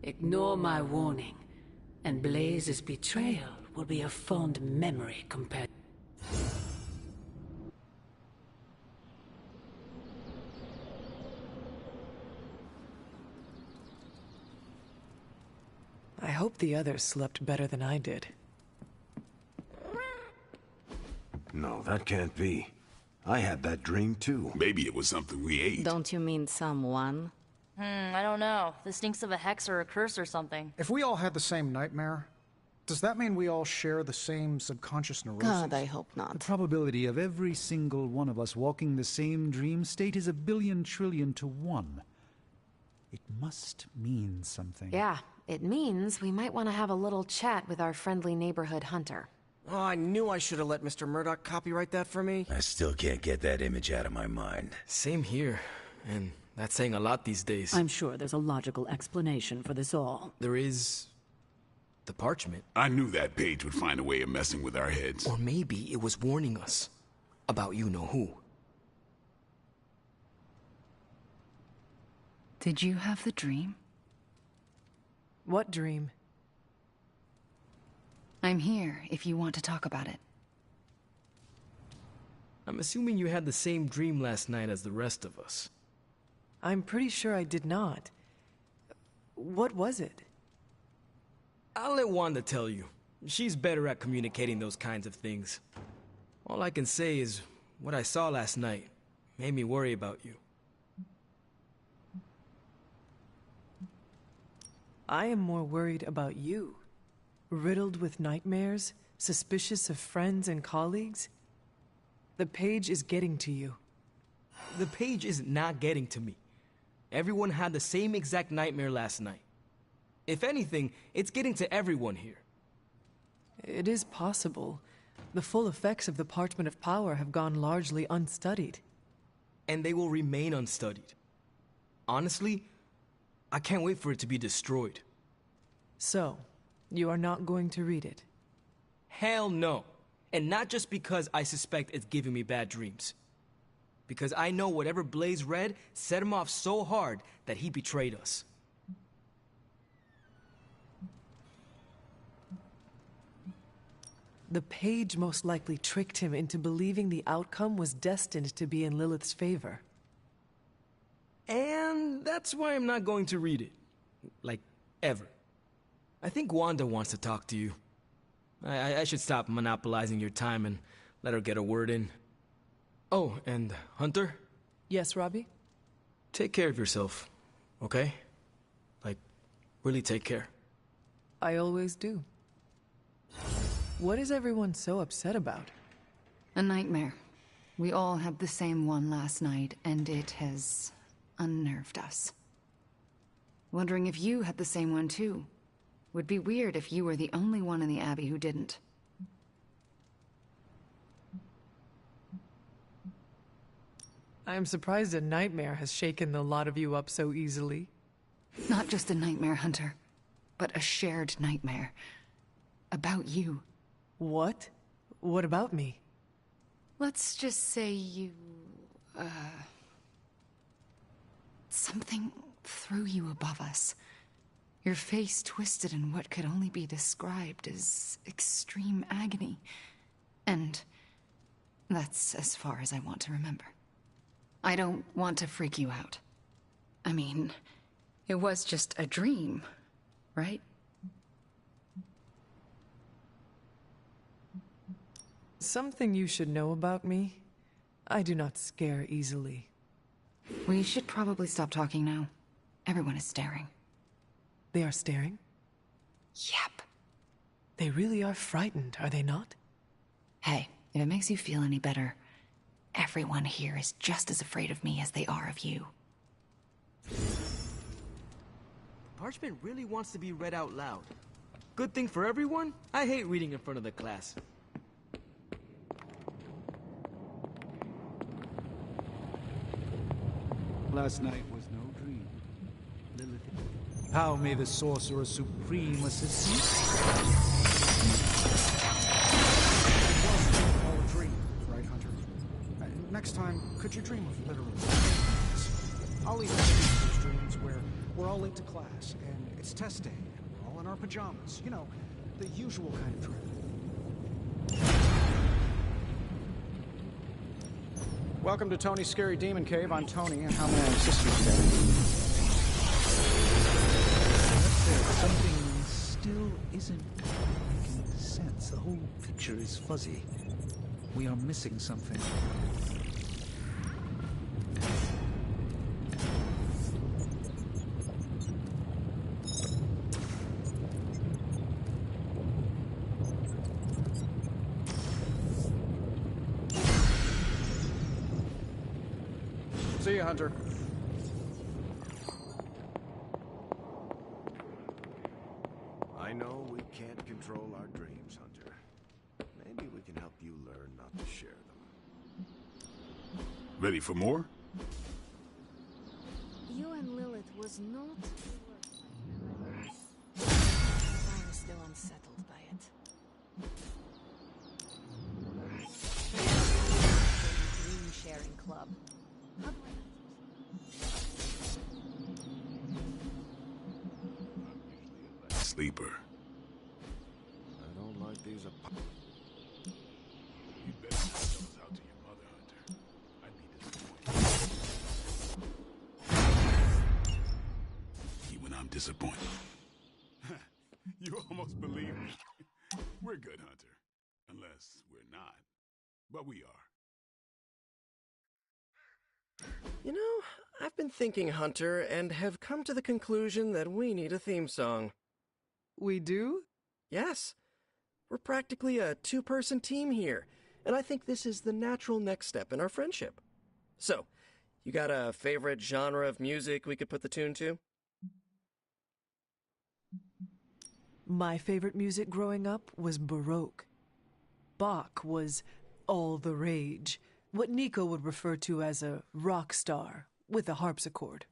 ignore my warning, and Blaze's betrayal will be a fond memory compared... I hope the others slept better than I did. No, that can't be. I had that dream too. Maybe it was something we ate. Don't you mean someone? I don't know. This stinks of a hex or a curse or something. If we all had the same nightmare, does that mean we all share the same subconscious neurosis? God, I hope not. The probability of every single one of us walking the same dream state is 1,000,000,000,000,000 to 1. It must mean something. Yeah, it means we might want to have a little chat with our friendly neighborhood hunter. Oh, I knew I should have let Mr. Murdoch copyright that for me. I still can't get that image out of my mind. Same here. And that's saying a lot these days. I'm sure there's a logical explanation for this all. There is... the parchment. I knew that page would find a way of messing with our heads. Or maybe it was warning us about you-know-who. Did you have the dream? What dream? I'm here if you want to talk about it. I'm assuming you had the same dream last night as the rest of us. I'm pretty sure I did not. What was it? I'll let Wanda tell you. She's better at communicating those kinds of things. All I can say is, what I saw last night made me worry about you. I am more worried about you. Riddled with nightmares, suspicious of friends and colleagues. The page is getting to you. The page is not getting to me. Everyone had the same exact nightmare last night. If anything, it's getting to everyone here. It is possible. The full effects of the Parchment of Power have gone largely unstudied. And they will remain unstudied. Honestly, I can't wait for it to be destroyed. So, you are not going to read it? Hell no. And not just because I suspect it's giving me bad dreams. Because I know whatever Blaze read set him off so hard that he betrayed us. The page most likely tricked him into believing the outcome was destined to be in Lilith's favor. And that's why I'm not going to read it. Like, ever. I think Wanda wants to talk to you. I should stop monopolizing your time and let her get a word in. Oh, and Hunter? Yes, Robbie? Take care of yourself, okay? Like, really take care. I always do. What is everyone so upset about? A nightmare. We all had the same one last night, and it has unnerved us. Wondering if you had the same one too. Would be weird if you were the only one in the Abbey who didn't. I am surprised a nightmare has shaken the lot of you up so easily. Not just a nightmare, Hunter, but a shared nightmare. About you. What? What about me? Let's just say you, something threw you above us. Your face twisted in what could only be described as extreme agony. And that's as far as I want to remember. I don't want to freak you out. I mean, it was just a dream, right? Something you should know about me. I do not scare easily. We should probably stop talking now. Everyone is staring. They are staring? Yep. They really are frightened, are they not? Hey, if it makes you feel any better, everyone here is just as afraid of me as they are of you. Parchment really wants to be read out loud. Good thing for everyone, I hate reading in front of the class. Last night was no dream. Lilith. How may the Sorcerer Supreme assist me? It wasn't all a dream, right, Hunter? Next time, could you dream of literal things? I'll even dream those dreams where we're all late to class, and it's test day, and we're all in our pajamas. You know, the usual kind of dream. Welcome to Tony's Scary Demon Cave. I'm Tony, and how may I assist you today? Something still isn't making sense. The whole picture is fuzzy. We are missing something. See you, Hunter. I know we can't control our dreams, Hunter. Maybe we can help you learn not to share them. Ready for more? You and Lilith was not... I'm still unsettled by it. Dream sharing club. How do Sleeper. I don't like these You better not tell us out to your mother, Hunter. I'd be disappointed. Even I'm disappointed. You almost believe me. We're good, Hunter. Unless we're not. But we are. You know, I've been thinking, Hunter, and have come to the conclusion that we need a theme song. We do? Yes. We're practically a two-person team here, and I think this is the natural next step in our friendship. So, you got a favorite genre of music we could put the tune to? My favorite music growing up was Baroque. Bach was all the rage, what Nico would refer to as a rock star with a harpsichord.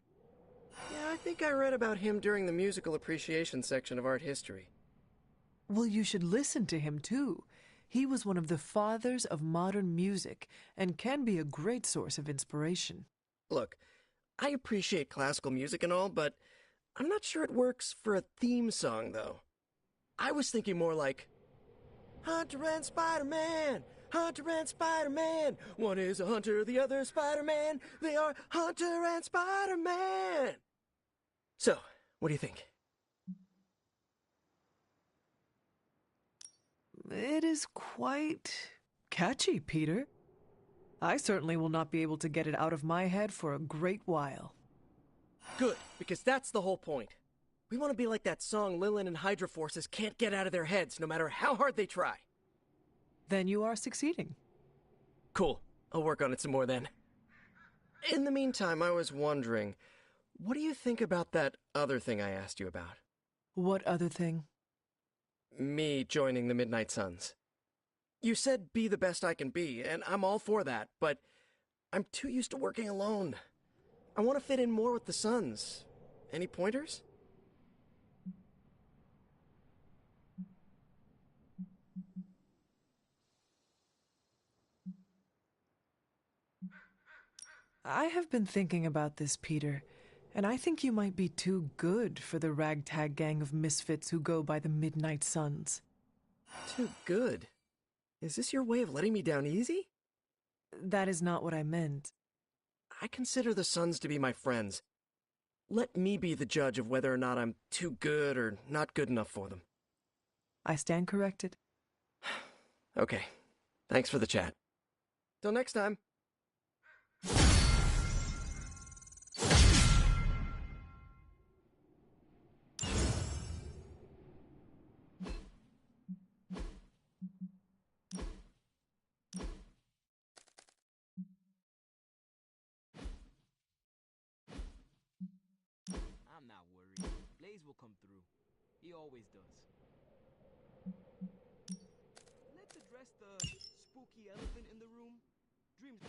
Yeah, I think I read about him during the musical appreciation section of art history. Well, you should listen to him, too. He was one of the fathers of modern music and can be a great source of inspiration. Look, I appreciate classical music and all, but I'm not sure it works for a theme song, though. I was thinking more like, Hunter and Spider-Man! Hunter and Spider-Man! One is a hunter, the other is Spider-Man. They are Hunter and Spider-Man! So, what do you think? It is quite catchy, Peter. I certainly will not be able to get it out of my head for a great while. Good, because that's the whole point. We want to be like that song Lilin and Hydra Forces can't get out of their heads no matter how hard they try. Then you are succeeding. Cool. I'll work on it some more then. In the meantime, I was wondering, what do you think about that other thing I asked you about? What other thing? Me joining the Midnight Suns. You said be the best I can be, and I'm all for that, but I'm too used to working alone. I want to fit in more with the Suns. Any pointers? I have been thinking about this, Peter, and I think you might be too good for the ragtag gang of misfits who go by the Midnight Suns. Too good? Is this your way of letting me down easy? That is not what I meant. I consider the Suns to be my friends. Let me be the judge of whether or not I'm too good or not good enough for them. I stand corrected. Okay. Thanks for the chat. Till next time. I'm not worried. Blaze will come through. He always does. Let's address the spooky elephant in the room. Dreams.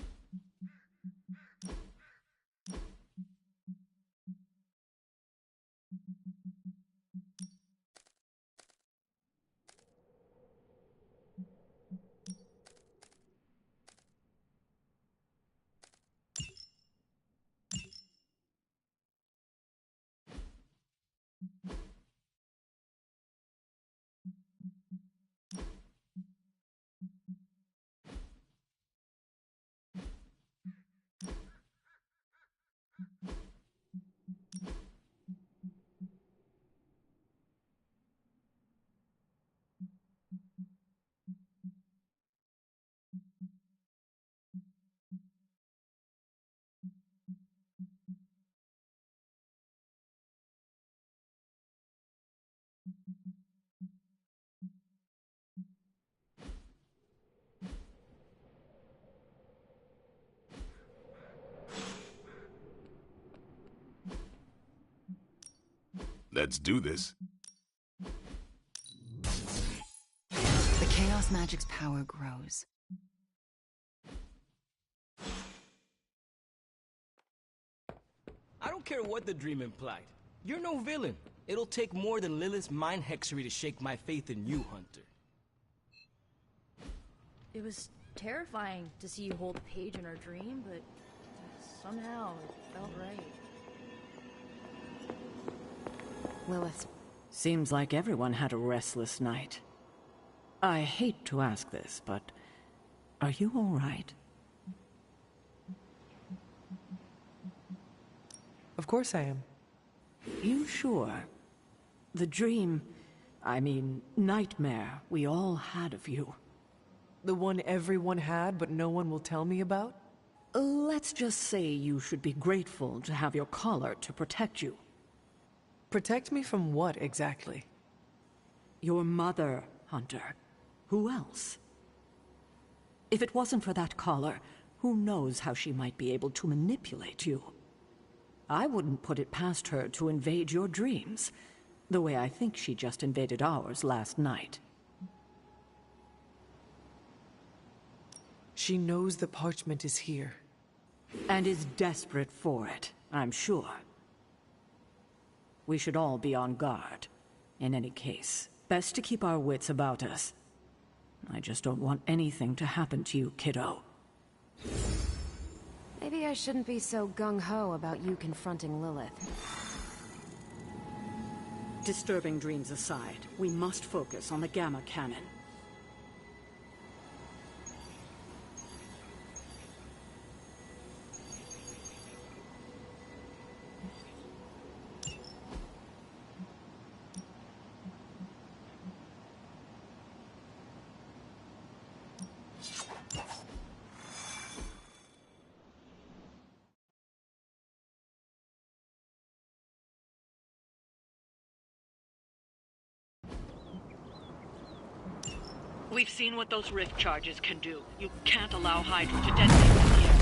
Let's do this. The Chaos Magic's power grows. I don't care what the dream implied. You're no villain. It'll take more than Lilith's mind hexery to shake my faith in you, Hunter. It was terrifying to see you hold the page in our dream, but somehow it felt right. Lilith. Seems like everyone had a restless night. I hate to ask this, but are you all right? Of course I am. You sure? The dream, I mean, nightmare we all had of you. The one everyone had, but no one will tell me about? Let's just say you should be grateful to have your collar to protect you. Protect me from what, exactly? Your mother, Hunter. Who else? If it wasn't for that collar, who knows how she might be able to manipulate you? I wouldn't put it past her to invade your dreams, the way I think she just invaded ours last night. She knows the parchment is here. And is desperate for it, I'm sure. We should all be on guard. In any case, best to keep our wits about us. I just don't want anything to happen to you, kiddo. Maybe I shouldn't be so gung-ho about you confronting Lilith. Disturbing dreams aside, we must focus on the Gamma Cannon. We've seen what those rift charges can do. You can't allow Hydra to detonate them here.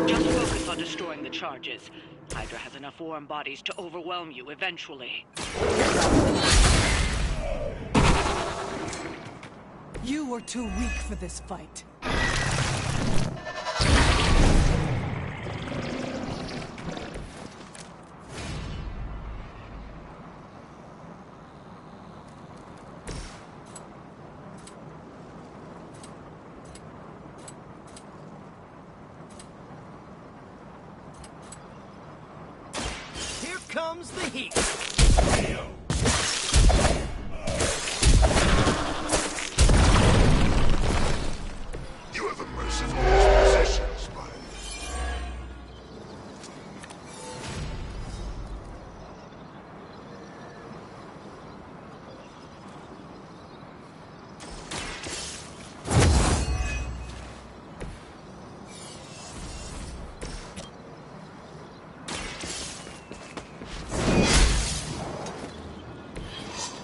Just focus on destroying the charges. Hydra has enough warm bodies to overwhelm you eventually. You were too weak for this fight. Comes the heat. You have a merciful disposition, Spy.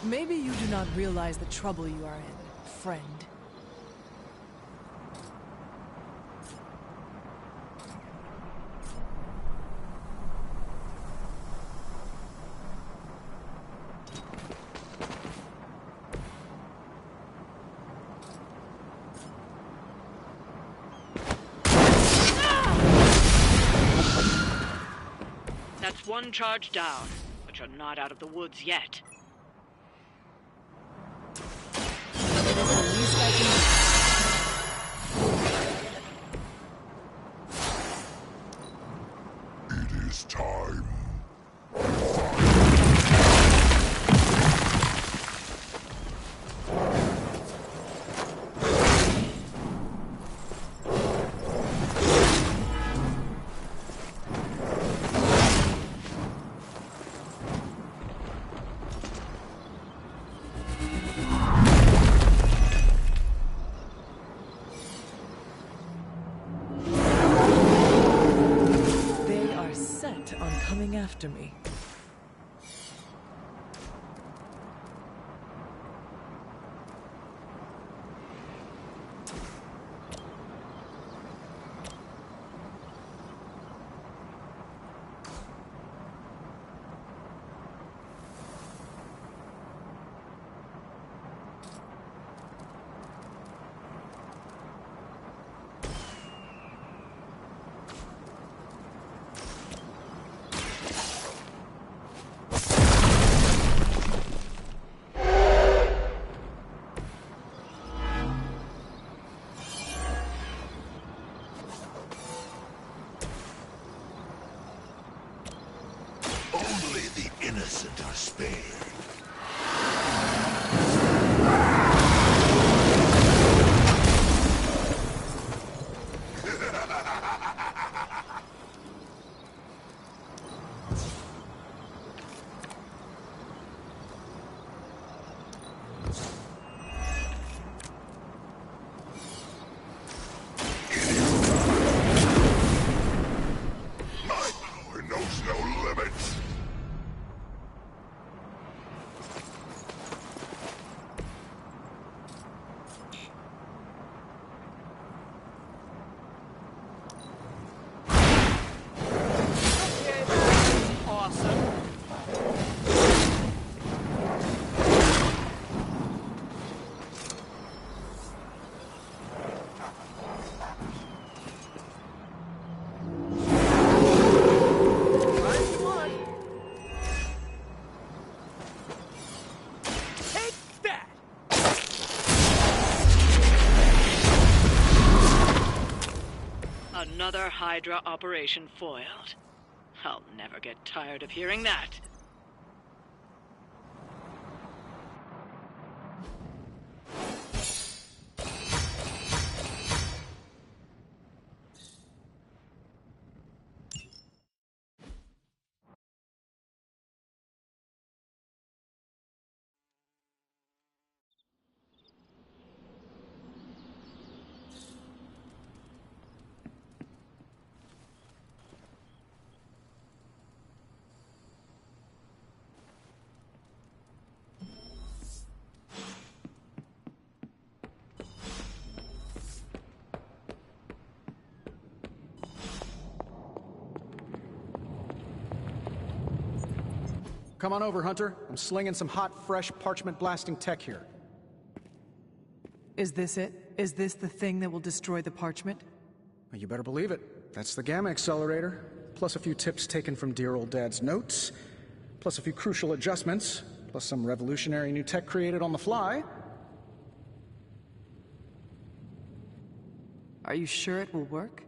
Maybe you do not realize the trouble you are in, friend. That's one charge down, but you're not out of the woods yet. It is time. Coming after me. Only the innocent are spared. My power knows no limits. Hydra operation foiled. I'll never get tired of hearing that. Come on over, Hunter. I'm slinging some hot, fresh, parchment-blasting tech here. Is this it? Is this the thing that will destroy the parchment? Well, you better believe it. That's the Gamma Accelerator. Plus a few tips taken from dear old Dad's notes. Plus a few crucial adjustments. Plus some revolutionary new tech created on the fly. Are you sure it will work?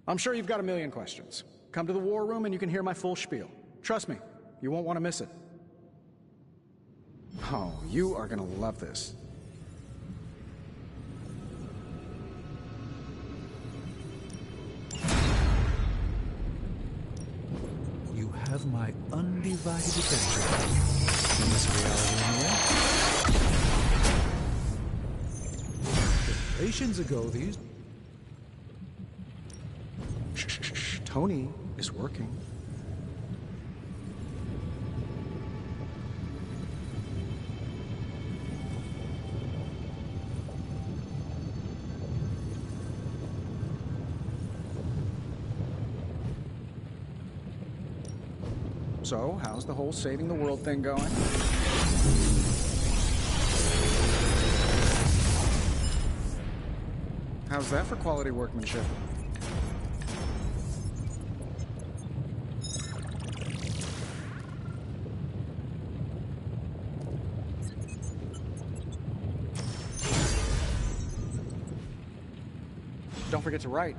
I'm sure you've got a million questions. Come to the war room and you can hear my full spiel. Trust me, you won't want to miss it. Oh, you are gonna love this. You have my undivided attention. In this reality, anyway. Generations ago, these... Shh. Tony is working. So, how's the whole saving the world thing going? How's that for quality workmanship? Don't forget to write.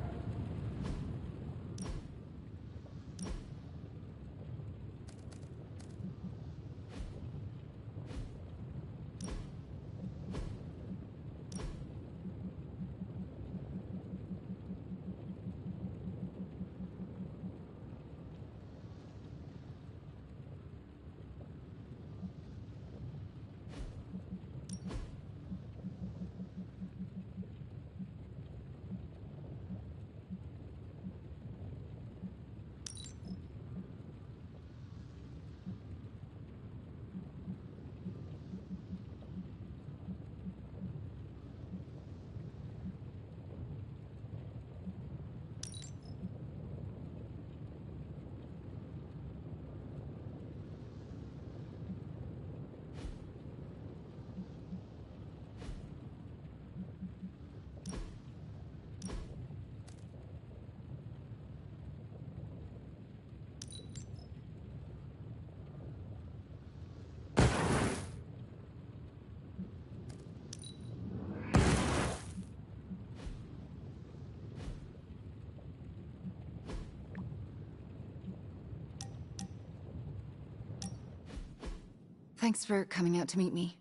Thanks for coming out to meet me.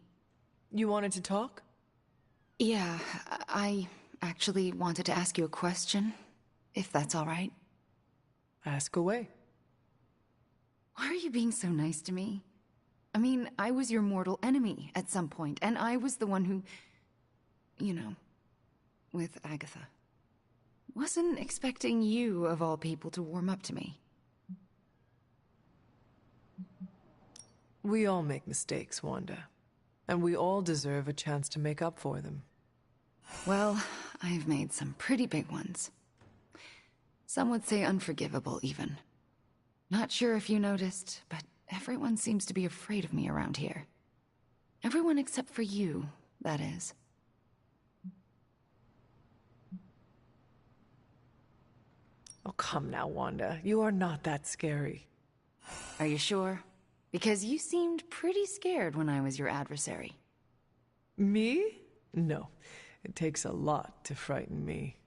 You wanted to talk? Yeah, I actually wanted to ask you a question, if that's all right. Ask away. Why are you being so nice to me? I mean, I was your mortal enemy at some point, and I was the one who... you know, with Agatha. Wasn't expecting you, of all people, to warm up to me. We all make mistakes, Wanda. And we all deserve a chance to make up for them. Well, I've made some pretty big ones. Some would say unforgivable, even. Not sure if you noticed, but everyone seems to be afraid of me around here. Everyone except for you, that is. Oh, come now, Wanda. You are not that scary. Are you sure? Because you seemed pretty scared when I was your adversary. Me? No. It takes a lot to frighten me.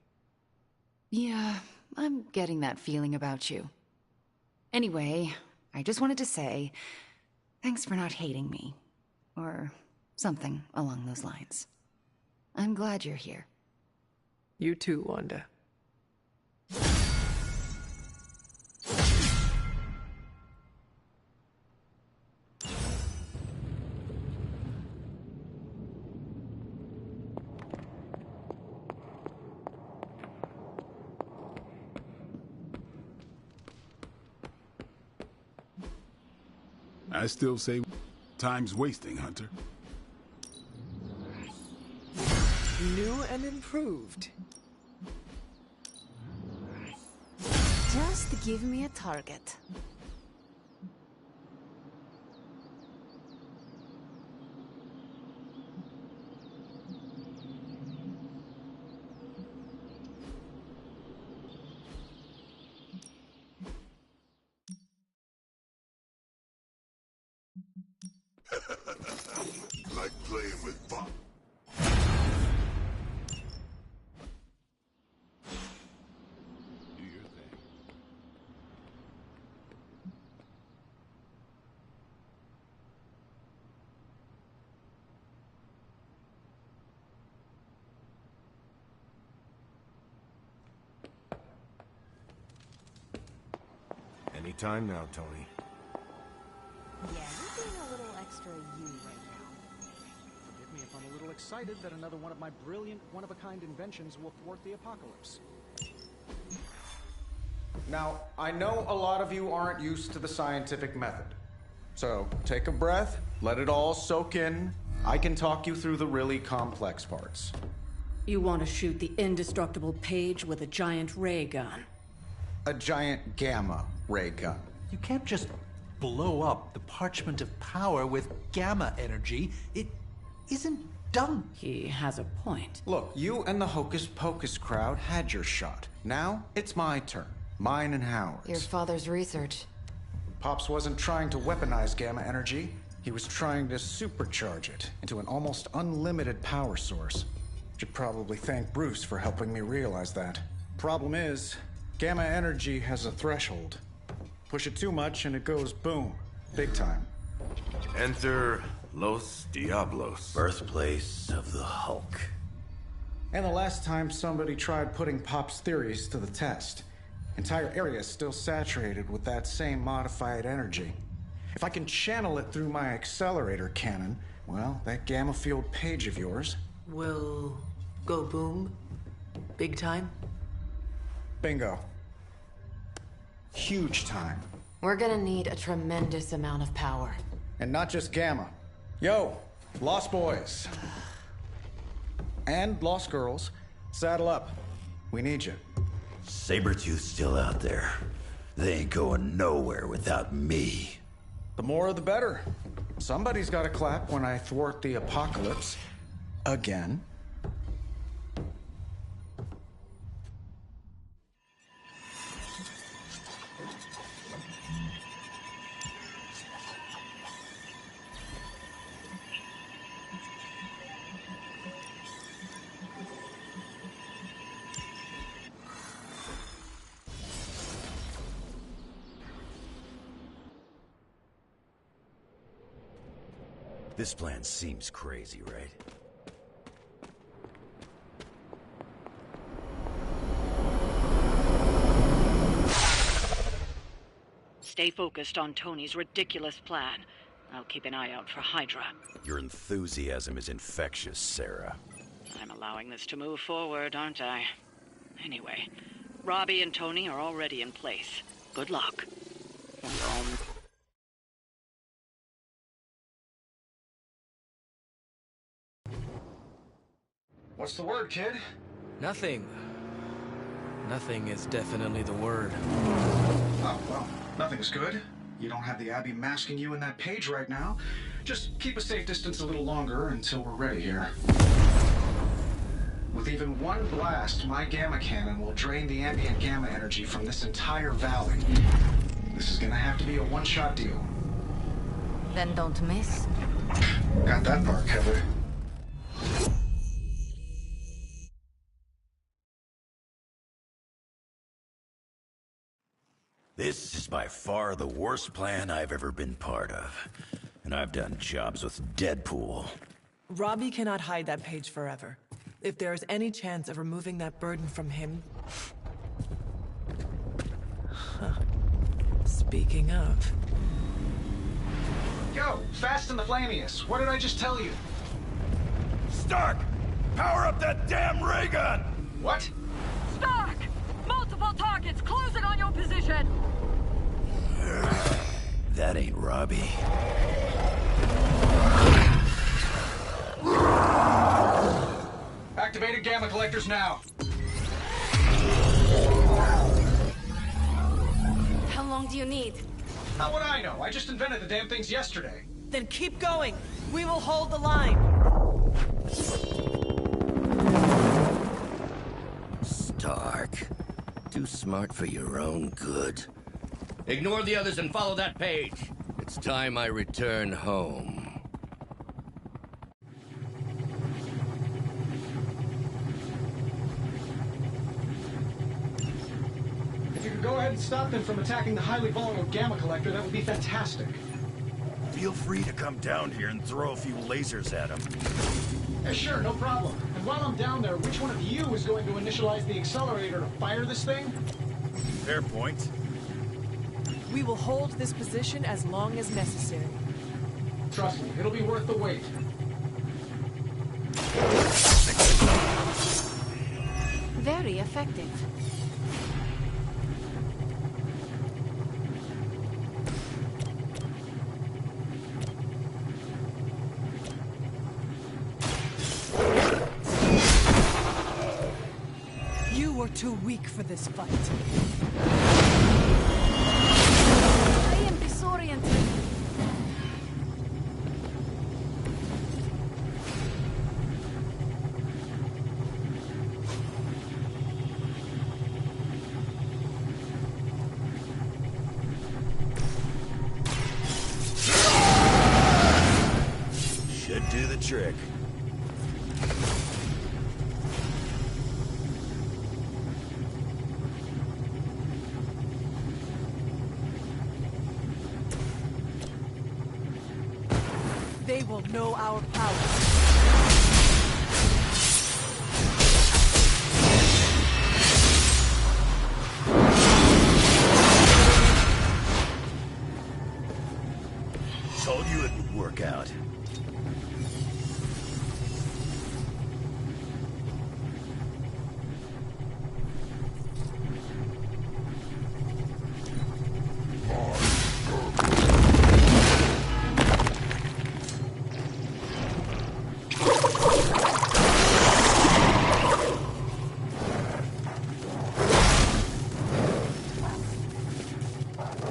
Yeah, I'm getting that feeling about you. Anyway, I just wanted to say, thanks for not hating me. Or something along those lines. I'm glad you're here. You too, Wanda. I still say time's wasting, Hunter. New and improved. Just give me a target. Like playing with fire. Do your thing. Anytime now, Tony. Yeah, you're being a little extra you right now. Forgive me if I'm a little excited that another one of my brilliant, one-of-a-kind inventions will thwart the apocalypse. Now, I know a lot of you aren't used to the scientific method. So, take a breath, let it all soak in. I can talk you through the really complex parts. You want to shoot the indestructible Page with a giant ray gun. A giant gamma ray gun. You can't just blow up the parchment of power with gamma energy. It isn't done. He has a point. Look, you and the Hocus Pocus crowd had your shot. Now, it's my turn. Mine and Howard's. Your father's research. Pops wasn't trying to weaponize gamma energy. He was trying to supercharge it into an almost unlimited power source. Should probably thank Bruce for helping me realize that. Problem is, gamma energy has a threshold. Push it too much and it goes boom. Big time. Enter Los Diablos. Birthplace of the Hulk. And the last time somebody tried putting Pop's theories to the test, entire areas still saturated with that same modified energy. If I can channel it through my accelerator cannon, well, that gamma field Page of yours Will go boom? Big time? Bingo. Huge time. We're gonna need a tremendous amount of power. And not just gamma. Yo, Lost Boys. And Lost Girls, saddle up. We need you. Sabretooth's still out there. They ain't going nowhere without me. The more the better. Somebody's got to clap when I thwart the apocalypse. Again. This plan seems crazy, right? Stay focused on Tony's ridiculous plan. I'll keep an eye out for Hydra. Your enthusiasm is infectious, Sarah. I'm allowing this to move forward, aren't I? Anyway, Robbie and Tony are already in place. Good luck. What's the word, kid? Nothing. Nothing is definitely the word. Oh, well, nothing's good. You don't have the Abbey masking you in that Page right now. Just keep a safe distance a little longer until we're ready here. With even one blast, my gamma cannon will drain the ambient gamma energy from this entire valley. This is gonna have to be a one-shot deal. Then don't miss. Got that part covered. This is by far the worst plan I've ever been part of. And I've done jobs with Deadpool. Robbie cannot hide that page forever. If there is any chance of removing that burden from him... Huh. Speaking of... Yo, Fast and the Flamius, what did I just tell you? Stark! Power up that damn ray gun! What? Stark! Multiple targets closing on your position! That ain't Robbie. Activated gamma collectors now. How long do you need? How would I know? I just invented the damn things yesterday. Then keep going. We will hold the line. Stark. Too smart for your own good. Ignore the others and follow that page. It's time I return home. If you could go ahead and stop them from attacking the highly vulnerable gamma collector, that would be fantastic. Feel free to come down here and throw a few lasers at him. Yeah, sure, no problem. And while I'm down there, which one of you is going to initialize the accelerator to fire this thing? Fair point. We will hold this position as long as necessary. Trust me, it'll be worth the wait. Very effective. You were too weak for this fight. I am disoriented. Should do the trick. They will know our power. Told you it would work out.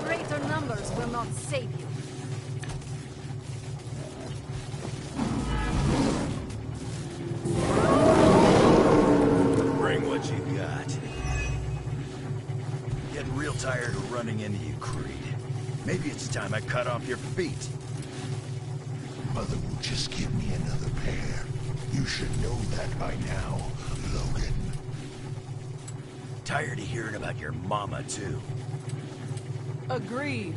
Greater numbers will not save you. Bring what you got. Getting real tired of running into you, Creed. Maybe it's time I cut off your feet. Mother will just give me another pair. You should know that by now, Logan. Tired of hearing about your mama, too. Agreed.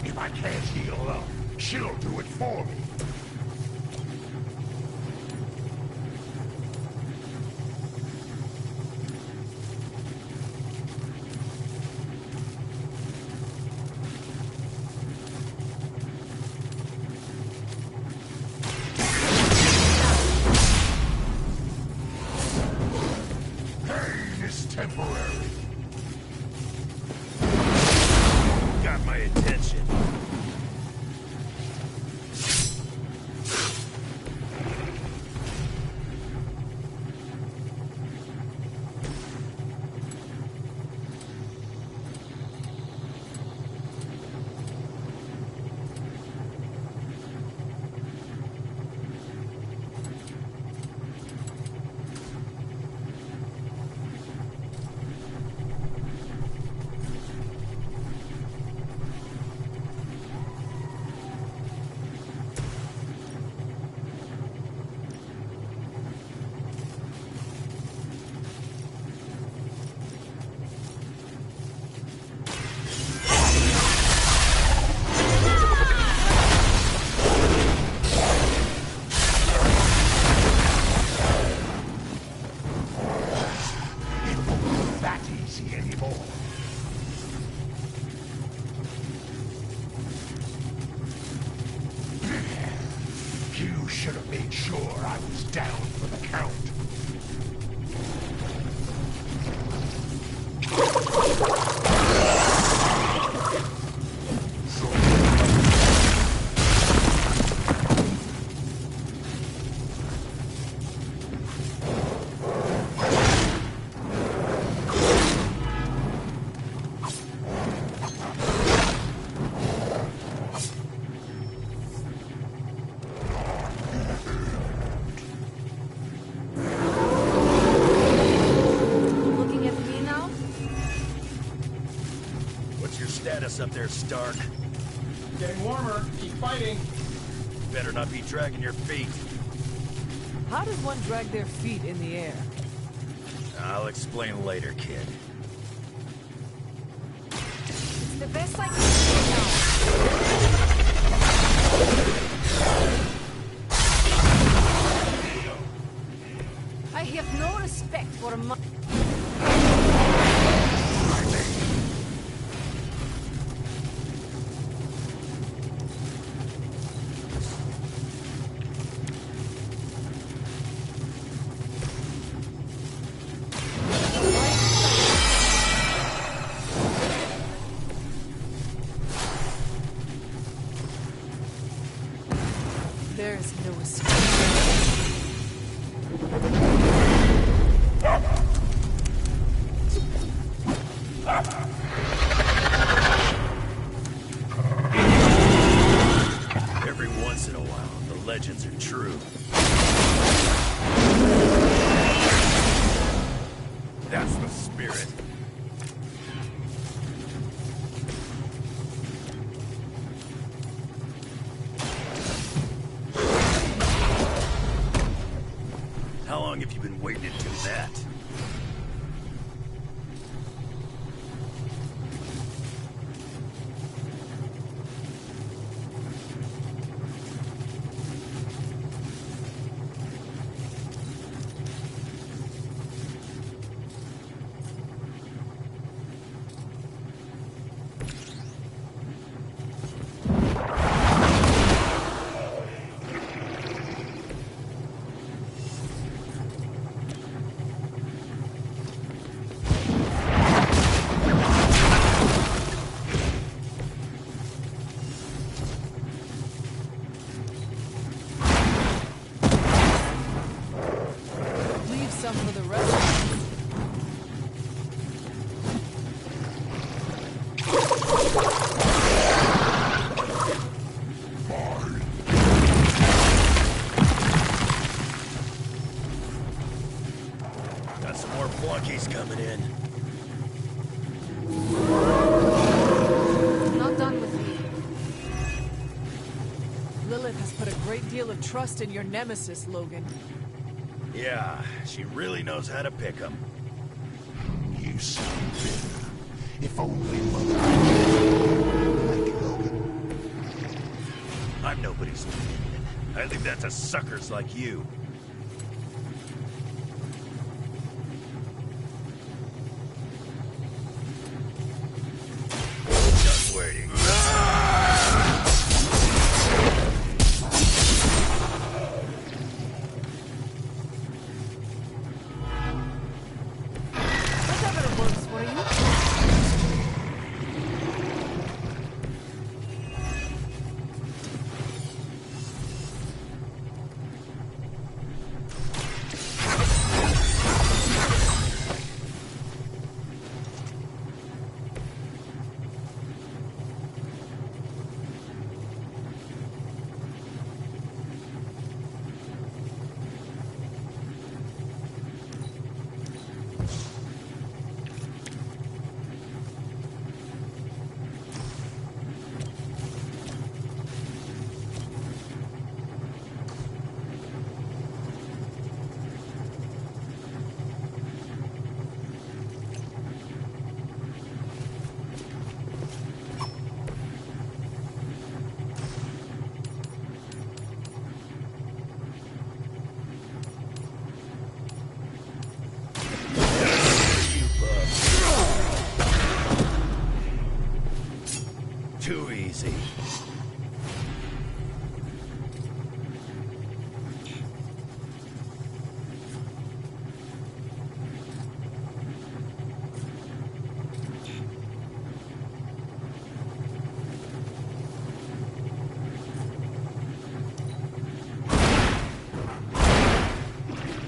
If I can't heal up, she'll do it for me. Pain is temporary. Got my attention. made sure I was down for the count. Up there, Stark. Getting warmer. Keep fighting. Better not be dragging your feet. How does one drag their feet in the air? I'll explain later, kid. It's the best I can do now. I have no respect for my... There's no escape. Every once in a while, the legends are true. That's the spirit. How long have you been waiting to do that? Some for the rest of us. Got some more flunkies coming in. Not done with me. Lilith has put a great deal of trust in your nemesis, Logan. Yeah, she really knows how to pick 'em. You sound bitter. If only Mother like Logan. I'm nobody's opinion. I leave that to suckers like you. Just waiting. Whatever works for you.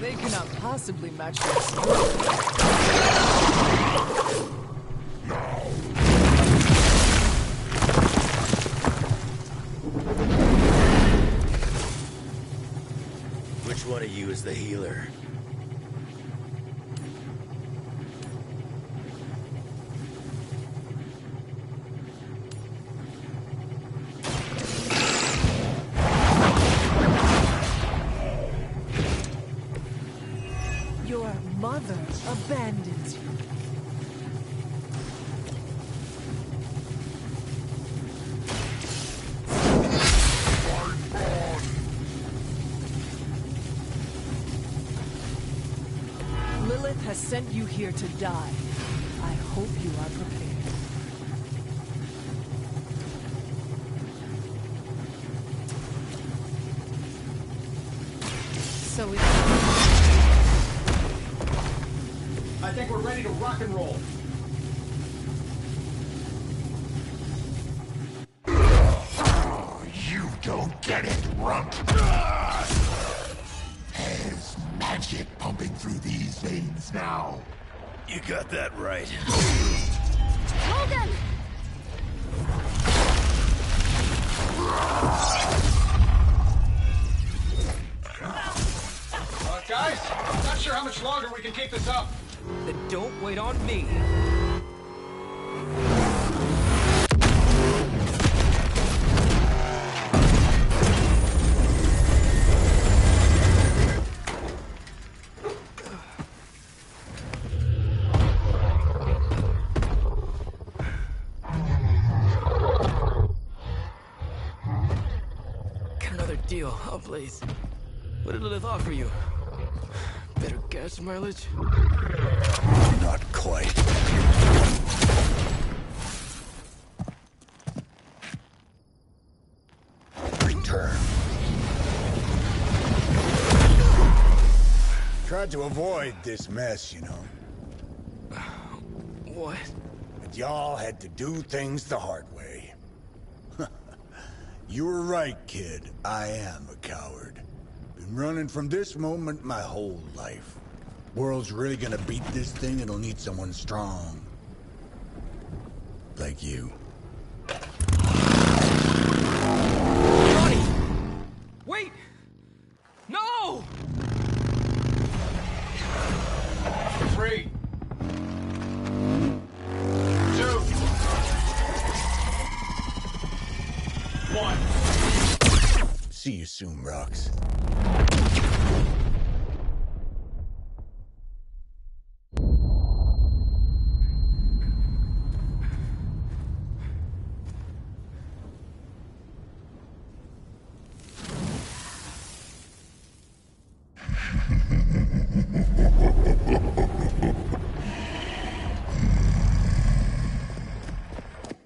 They cannot possibly match your strength. Which one of you is the healer? Your mother abandons you. Lilith has sent you here to die. I hope you are prepared. So we... I think we're ready to rock and roll. You don't get it, rump. There's magic pumping through these veins now. You got that right. Logan! Guys, not sure how much longer we can keep this up. Then don't wait on me. Another deal, oh please. What did Lilith offer you? Better gas mileage? Not quite. Return. Tried to avoid this mess, you know. What? But y'all had to do things the hard way. You were right, kid. I am a coward. Been running from this moment my whole life. World's really gonna beat this thing, it'll need someone strong. Like you. Johnny! Wait! No! 3, 2, 1. See you soon, Rox.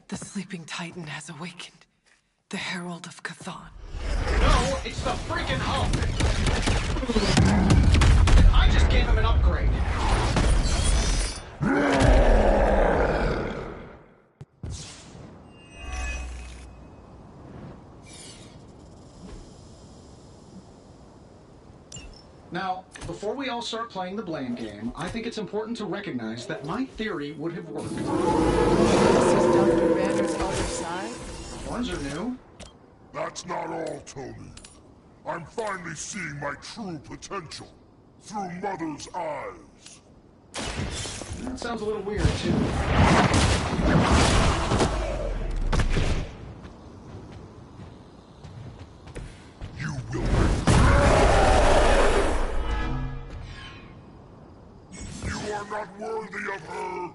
The sleeping Titan has awakened. The Herald of Chthon. No, it's the freaking hump! I just gave him an upgrade. Now, before we all start playing the blame game, I think it's important to recognize that my theory would have worked. This is Dr. Banner's other side? Horns are new. That's not all, Tony. I'm finally seeing my true potential through Mother's eyes. That sounds a little weird, too. You will You are not worthy of her!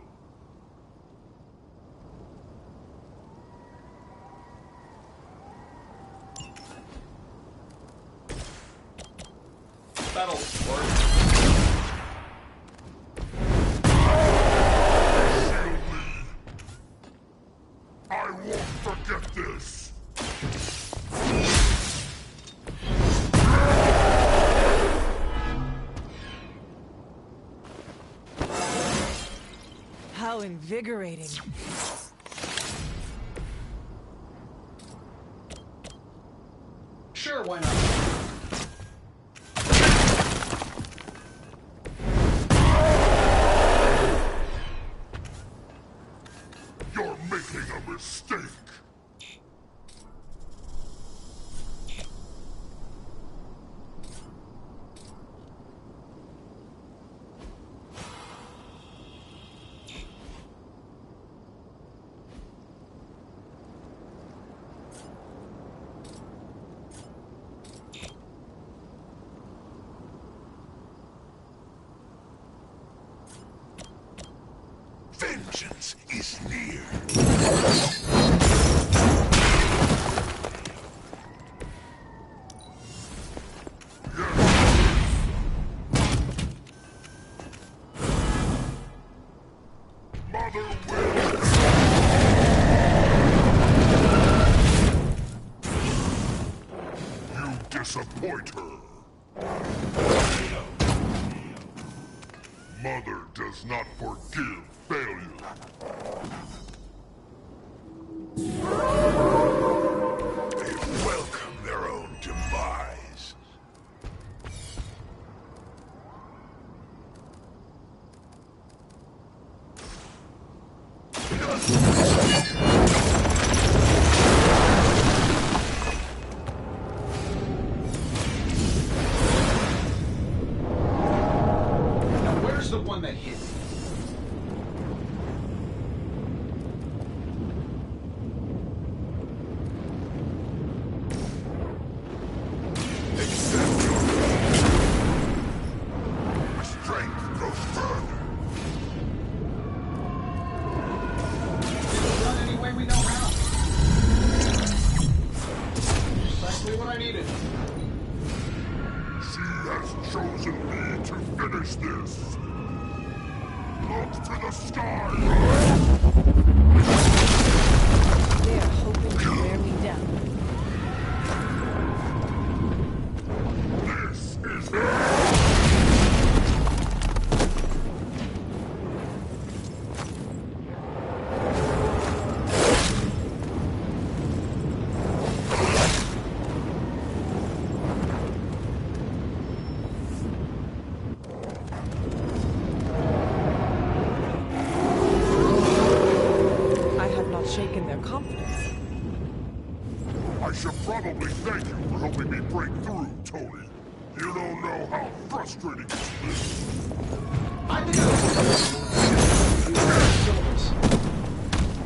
That'll work. I won't forget this! How invigorating. Sure, why not? disappoint her. Mother does not forgive failure. They welcome their own demise. Now where's the one that hit me? Strength goes further. Run any way we know how. Precisely what I needed. She has chosen me to finish this. Look to the sky. They are hoping to wear me down. This is I have not shaken their confidence. I should probably thank you for helping me break through, Tony. You don't know how frustrating it's been. I think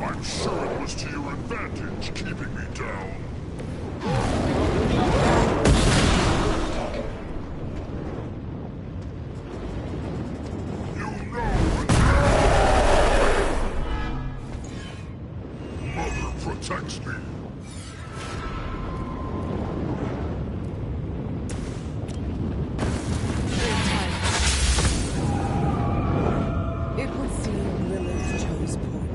I'm sure it was to your advantage keeping me down. Mother protects me. It would seem Lilith chose poorly.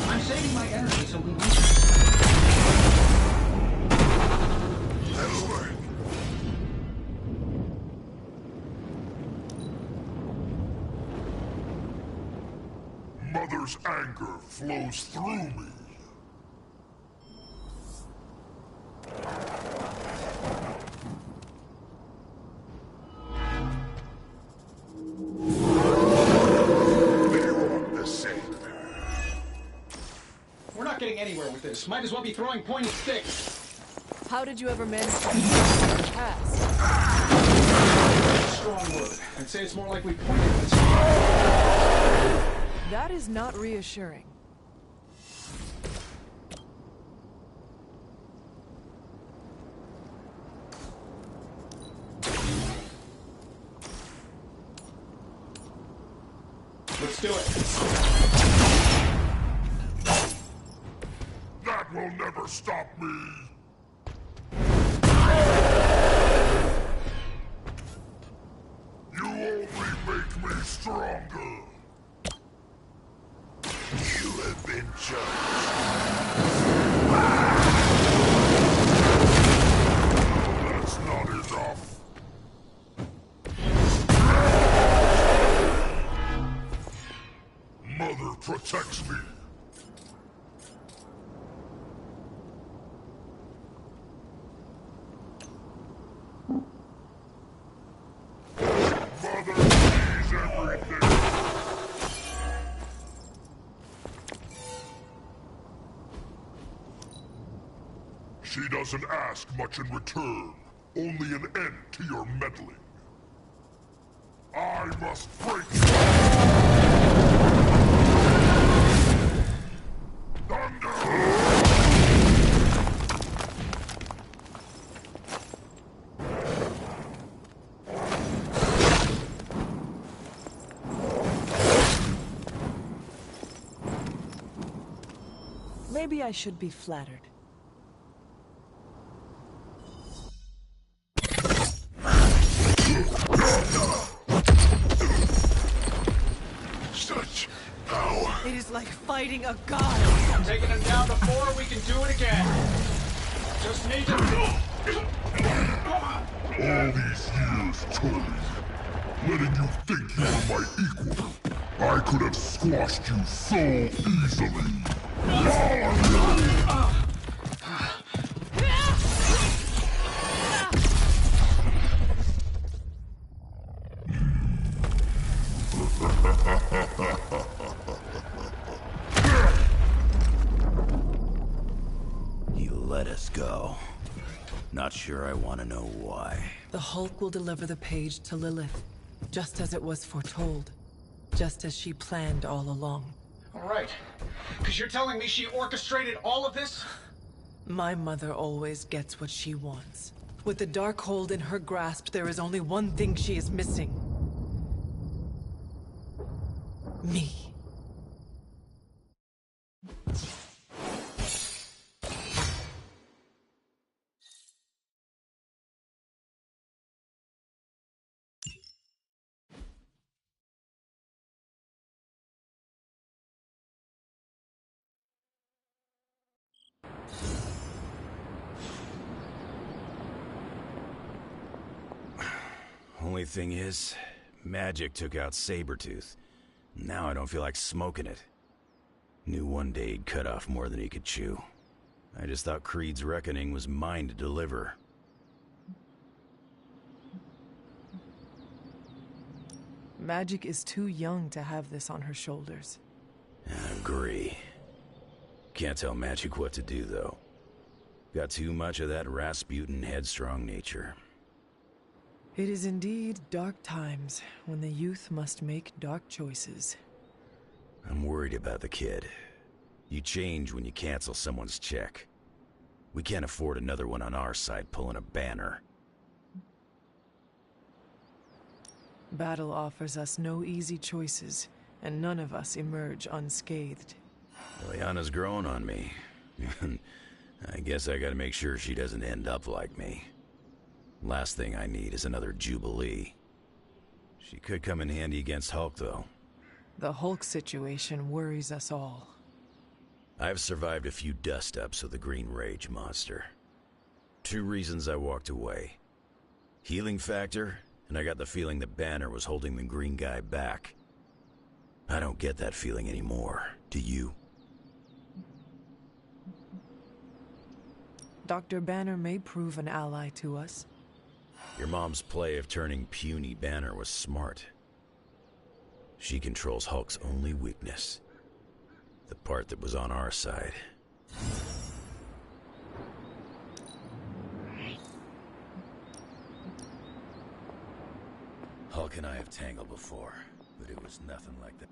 I'm saving my energy so we won't. Mother's anger flows through me. We're not getting anywhere with this. Might as well be throwing pointy sticks. How did you ever manage to beat the past? Strong word. I'd say it's more like we pointed this. That is not reassuring. Let's do it. That will never stop me. You only make me stronger. You have been That's not enough. Mother protects me. Mother sees everything. She doesn't ask much in return, only an end to your meddling. I must break Maybe I should be flattered. fighting a god! I'm taking him down before we can do it again. Just need to... All these years, Tony, letting you think you were my equal, I could have squashed you so easily. He let us go. Not sure I want to know why. The Hulk will deliver the page to Lilith, just as it was foretold. Just as she planned all along. All right. Because you're telling me she orchestrated all of this? My mother always gets what she wants. With the Darkhold in her grasp, there is only one thing she is missing. Me. Only thing is, magic took out Sabretooth. Now I don't feel like smoking it. Knew one day he'd cut off more than he could chew. I just thought Creed's reckoning was mine to deliver. Magic is too young to have this on her shoulders. I agree. Can't tell Magic what to do, though. Got too much of that Rasputin headstrong nature. It is indeed dark times when the youth must make dark choices. I'm worried about the kid. You change when you cancel someone's check. We can't afford another one on our side pulling a Banner. Battle offers us no easy choices, and none of us emerge unscathed. Lyanna's growing on me. I guess I gotta make sure she doesn't end up like me. Last thing I need is another Jubilee. She could come in handy against Hulk, though. The Hulk situation worries us all. I've survived a few dust-ups of the Green Rage monster. 2 reasons I walked away. Healing factor, and I got the feeling that Banner was holding the green guy back. I don't get that feeling anymore. Do you? Dr. Banner may prove an ally to us. Your mom's play of turning puny Banner was smart. She controls Hulk's only weakness. The part that was on our side. Hulk and I have tangled before, but it was nothing like that.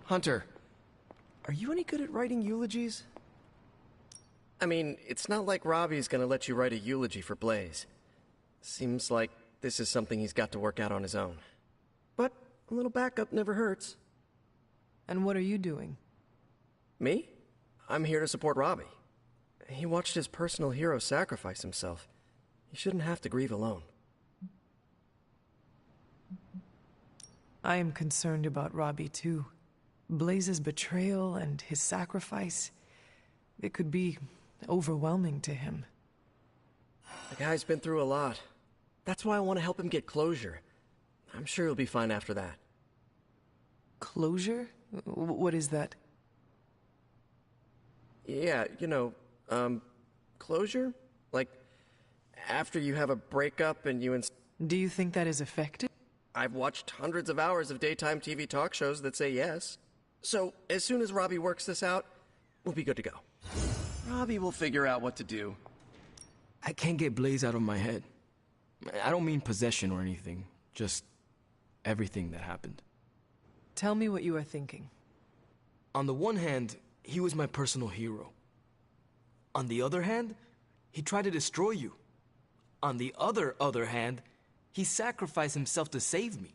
Hunter, are you any good at writing eulogies? I mean, it's not like Robbie's gonna let you write a eulogy for Blaze. Seems like this is something he's got to work out on his own. But a little backup never hurts. And what are you doing? Me? I'm here to support Robbie. He watched his personal hero sacrifice himself. He shouldn't have to grieve alone. I am concerned about Robbie, too. Blaze's betrayal and his sacrifice, it could be overwhelming to him. The guy's been through a lot. That's why I want to help him get closure. I'm sure he'll be fine after that. Closure? What is that? Yeah, closure? Like, after you have a breakup and you Do you think that is effective? I've watched hundreds of hours of daytime TV talk shows that say yes. So, as soon as Robbie works this out, we'll be good to go. Robbie will figure out what to do. I can't get Blaze out of my head. I don't mean possession or anything, just everything that happened. Tell me what you are thinking. On the one hand, he was my personal hero. On the other hand, he tried to destroy you. On the other hand, he sacrificed himself to save me.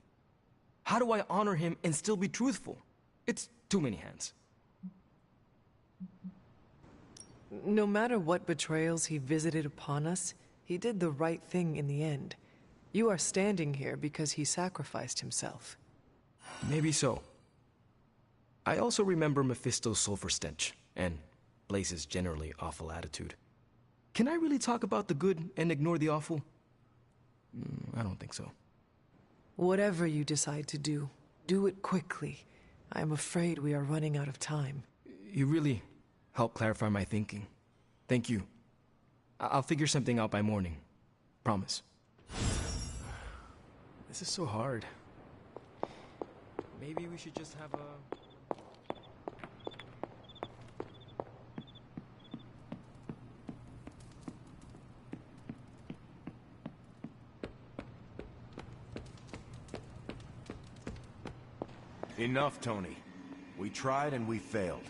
How do I honor him and still be truthful? It's too many hands. No matter what betrayals he visited upon us, he did the right thing in the end. You are standing here because he sacrificed himself. Maybe so. I also remember Mephisto's sulfur stench, and Blaze's generally awful attitude. Can I really talk about the good and ignore the awful? I don't think so. Whatever you decide to do, do it quickly. I am afraid we are running out of time. You really helped clarify my thinking. Thank you. I'll figure something out by morning. Promise. This is so hard. Maybe we should just have a... Enough, Tony. We tried and we failed.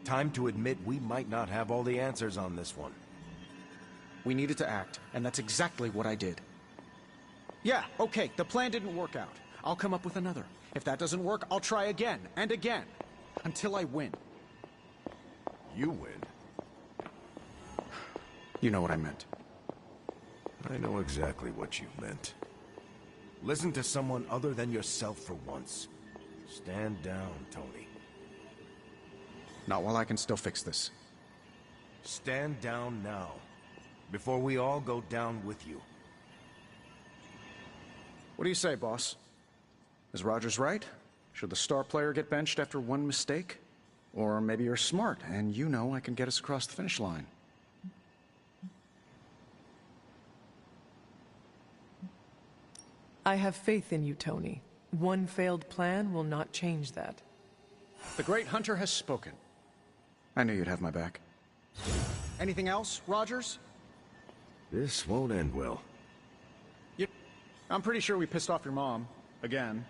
Time to admit we might not have all the answers on this one. We needed to act, and that's exactly what I did. Yeah, okay, the plan didn't work out. I'll come up with another. If that doesn't work, I'll try again and again, until I win. You win? You know what I meant. I know exactly what you meant. Listen to someone other than yourself for once. Stand down, Tony. Not while I can still fix this. Stand down now, before we all go down with you. What do you say, boss? Is Rogers right? Should the star player get benched after one mistake? Or maybe you're smart, and you know I can get us across the finish line. I have faith in you, Tony. One failed plan will not change that. The great hunter has spoken. I knew you'd have my back. Anything else, Rogers? This won't end well. I'm pretty sure we pissed off your mom. Again.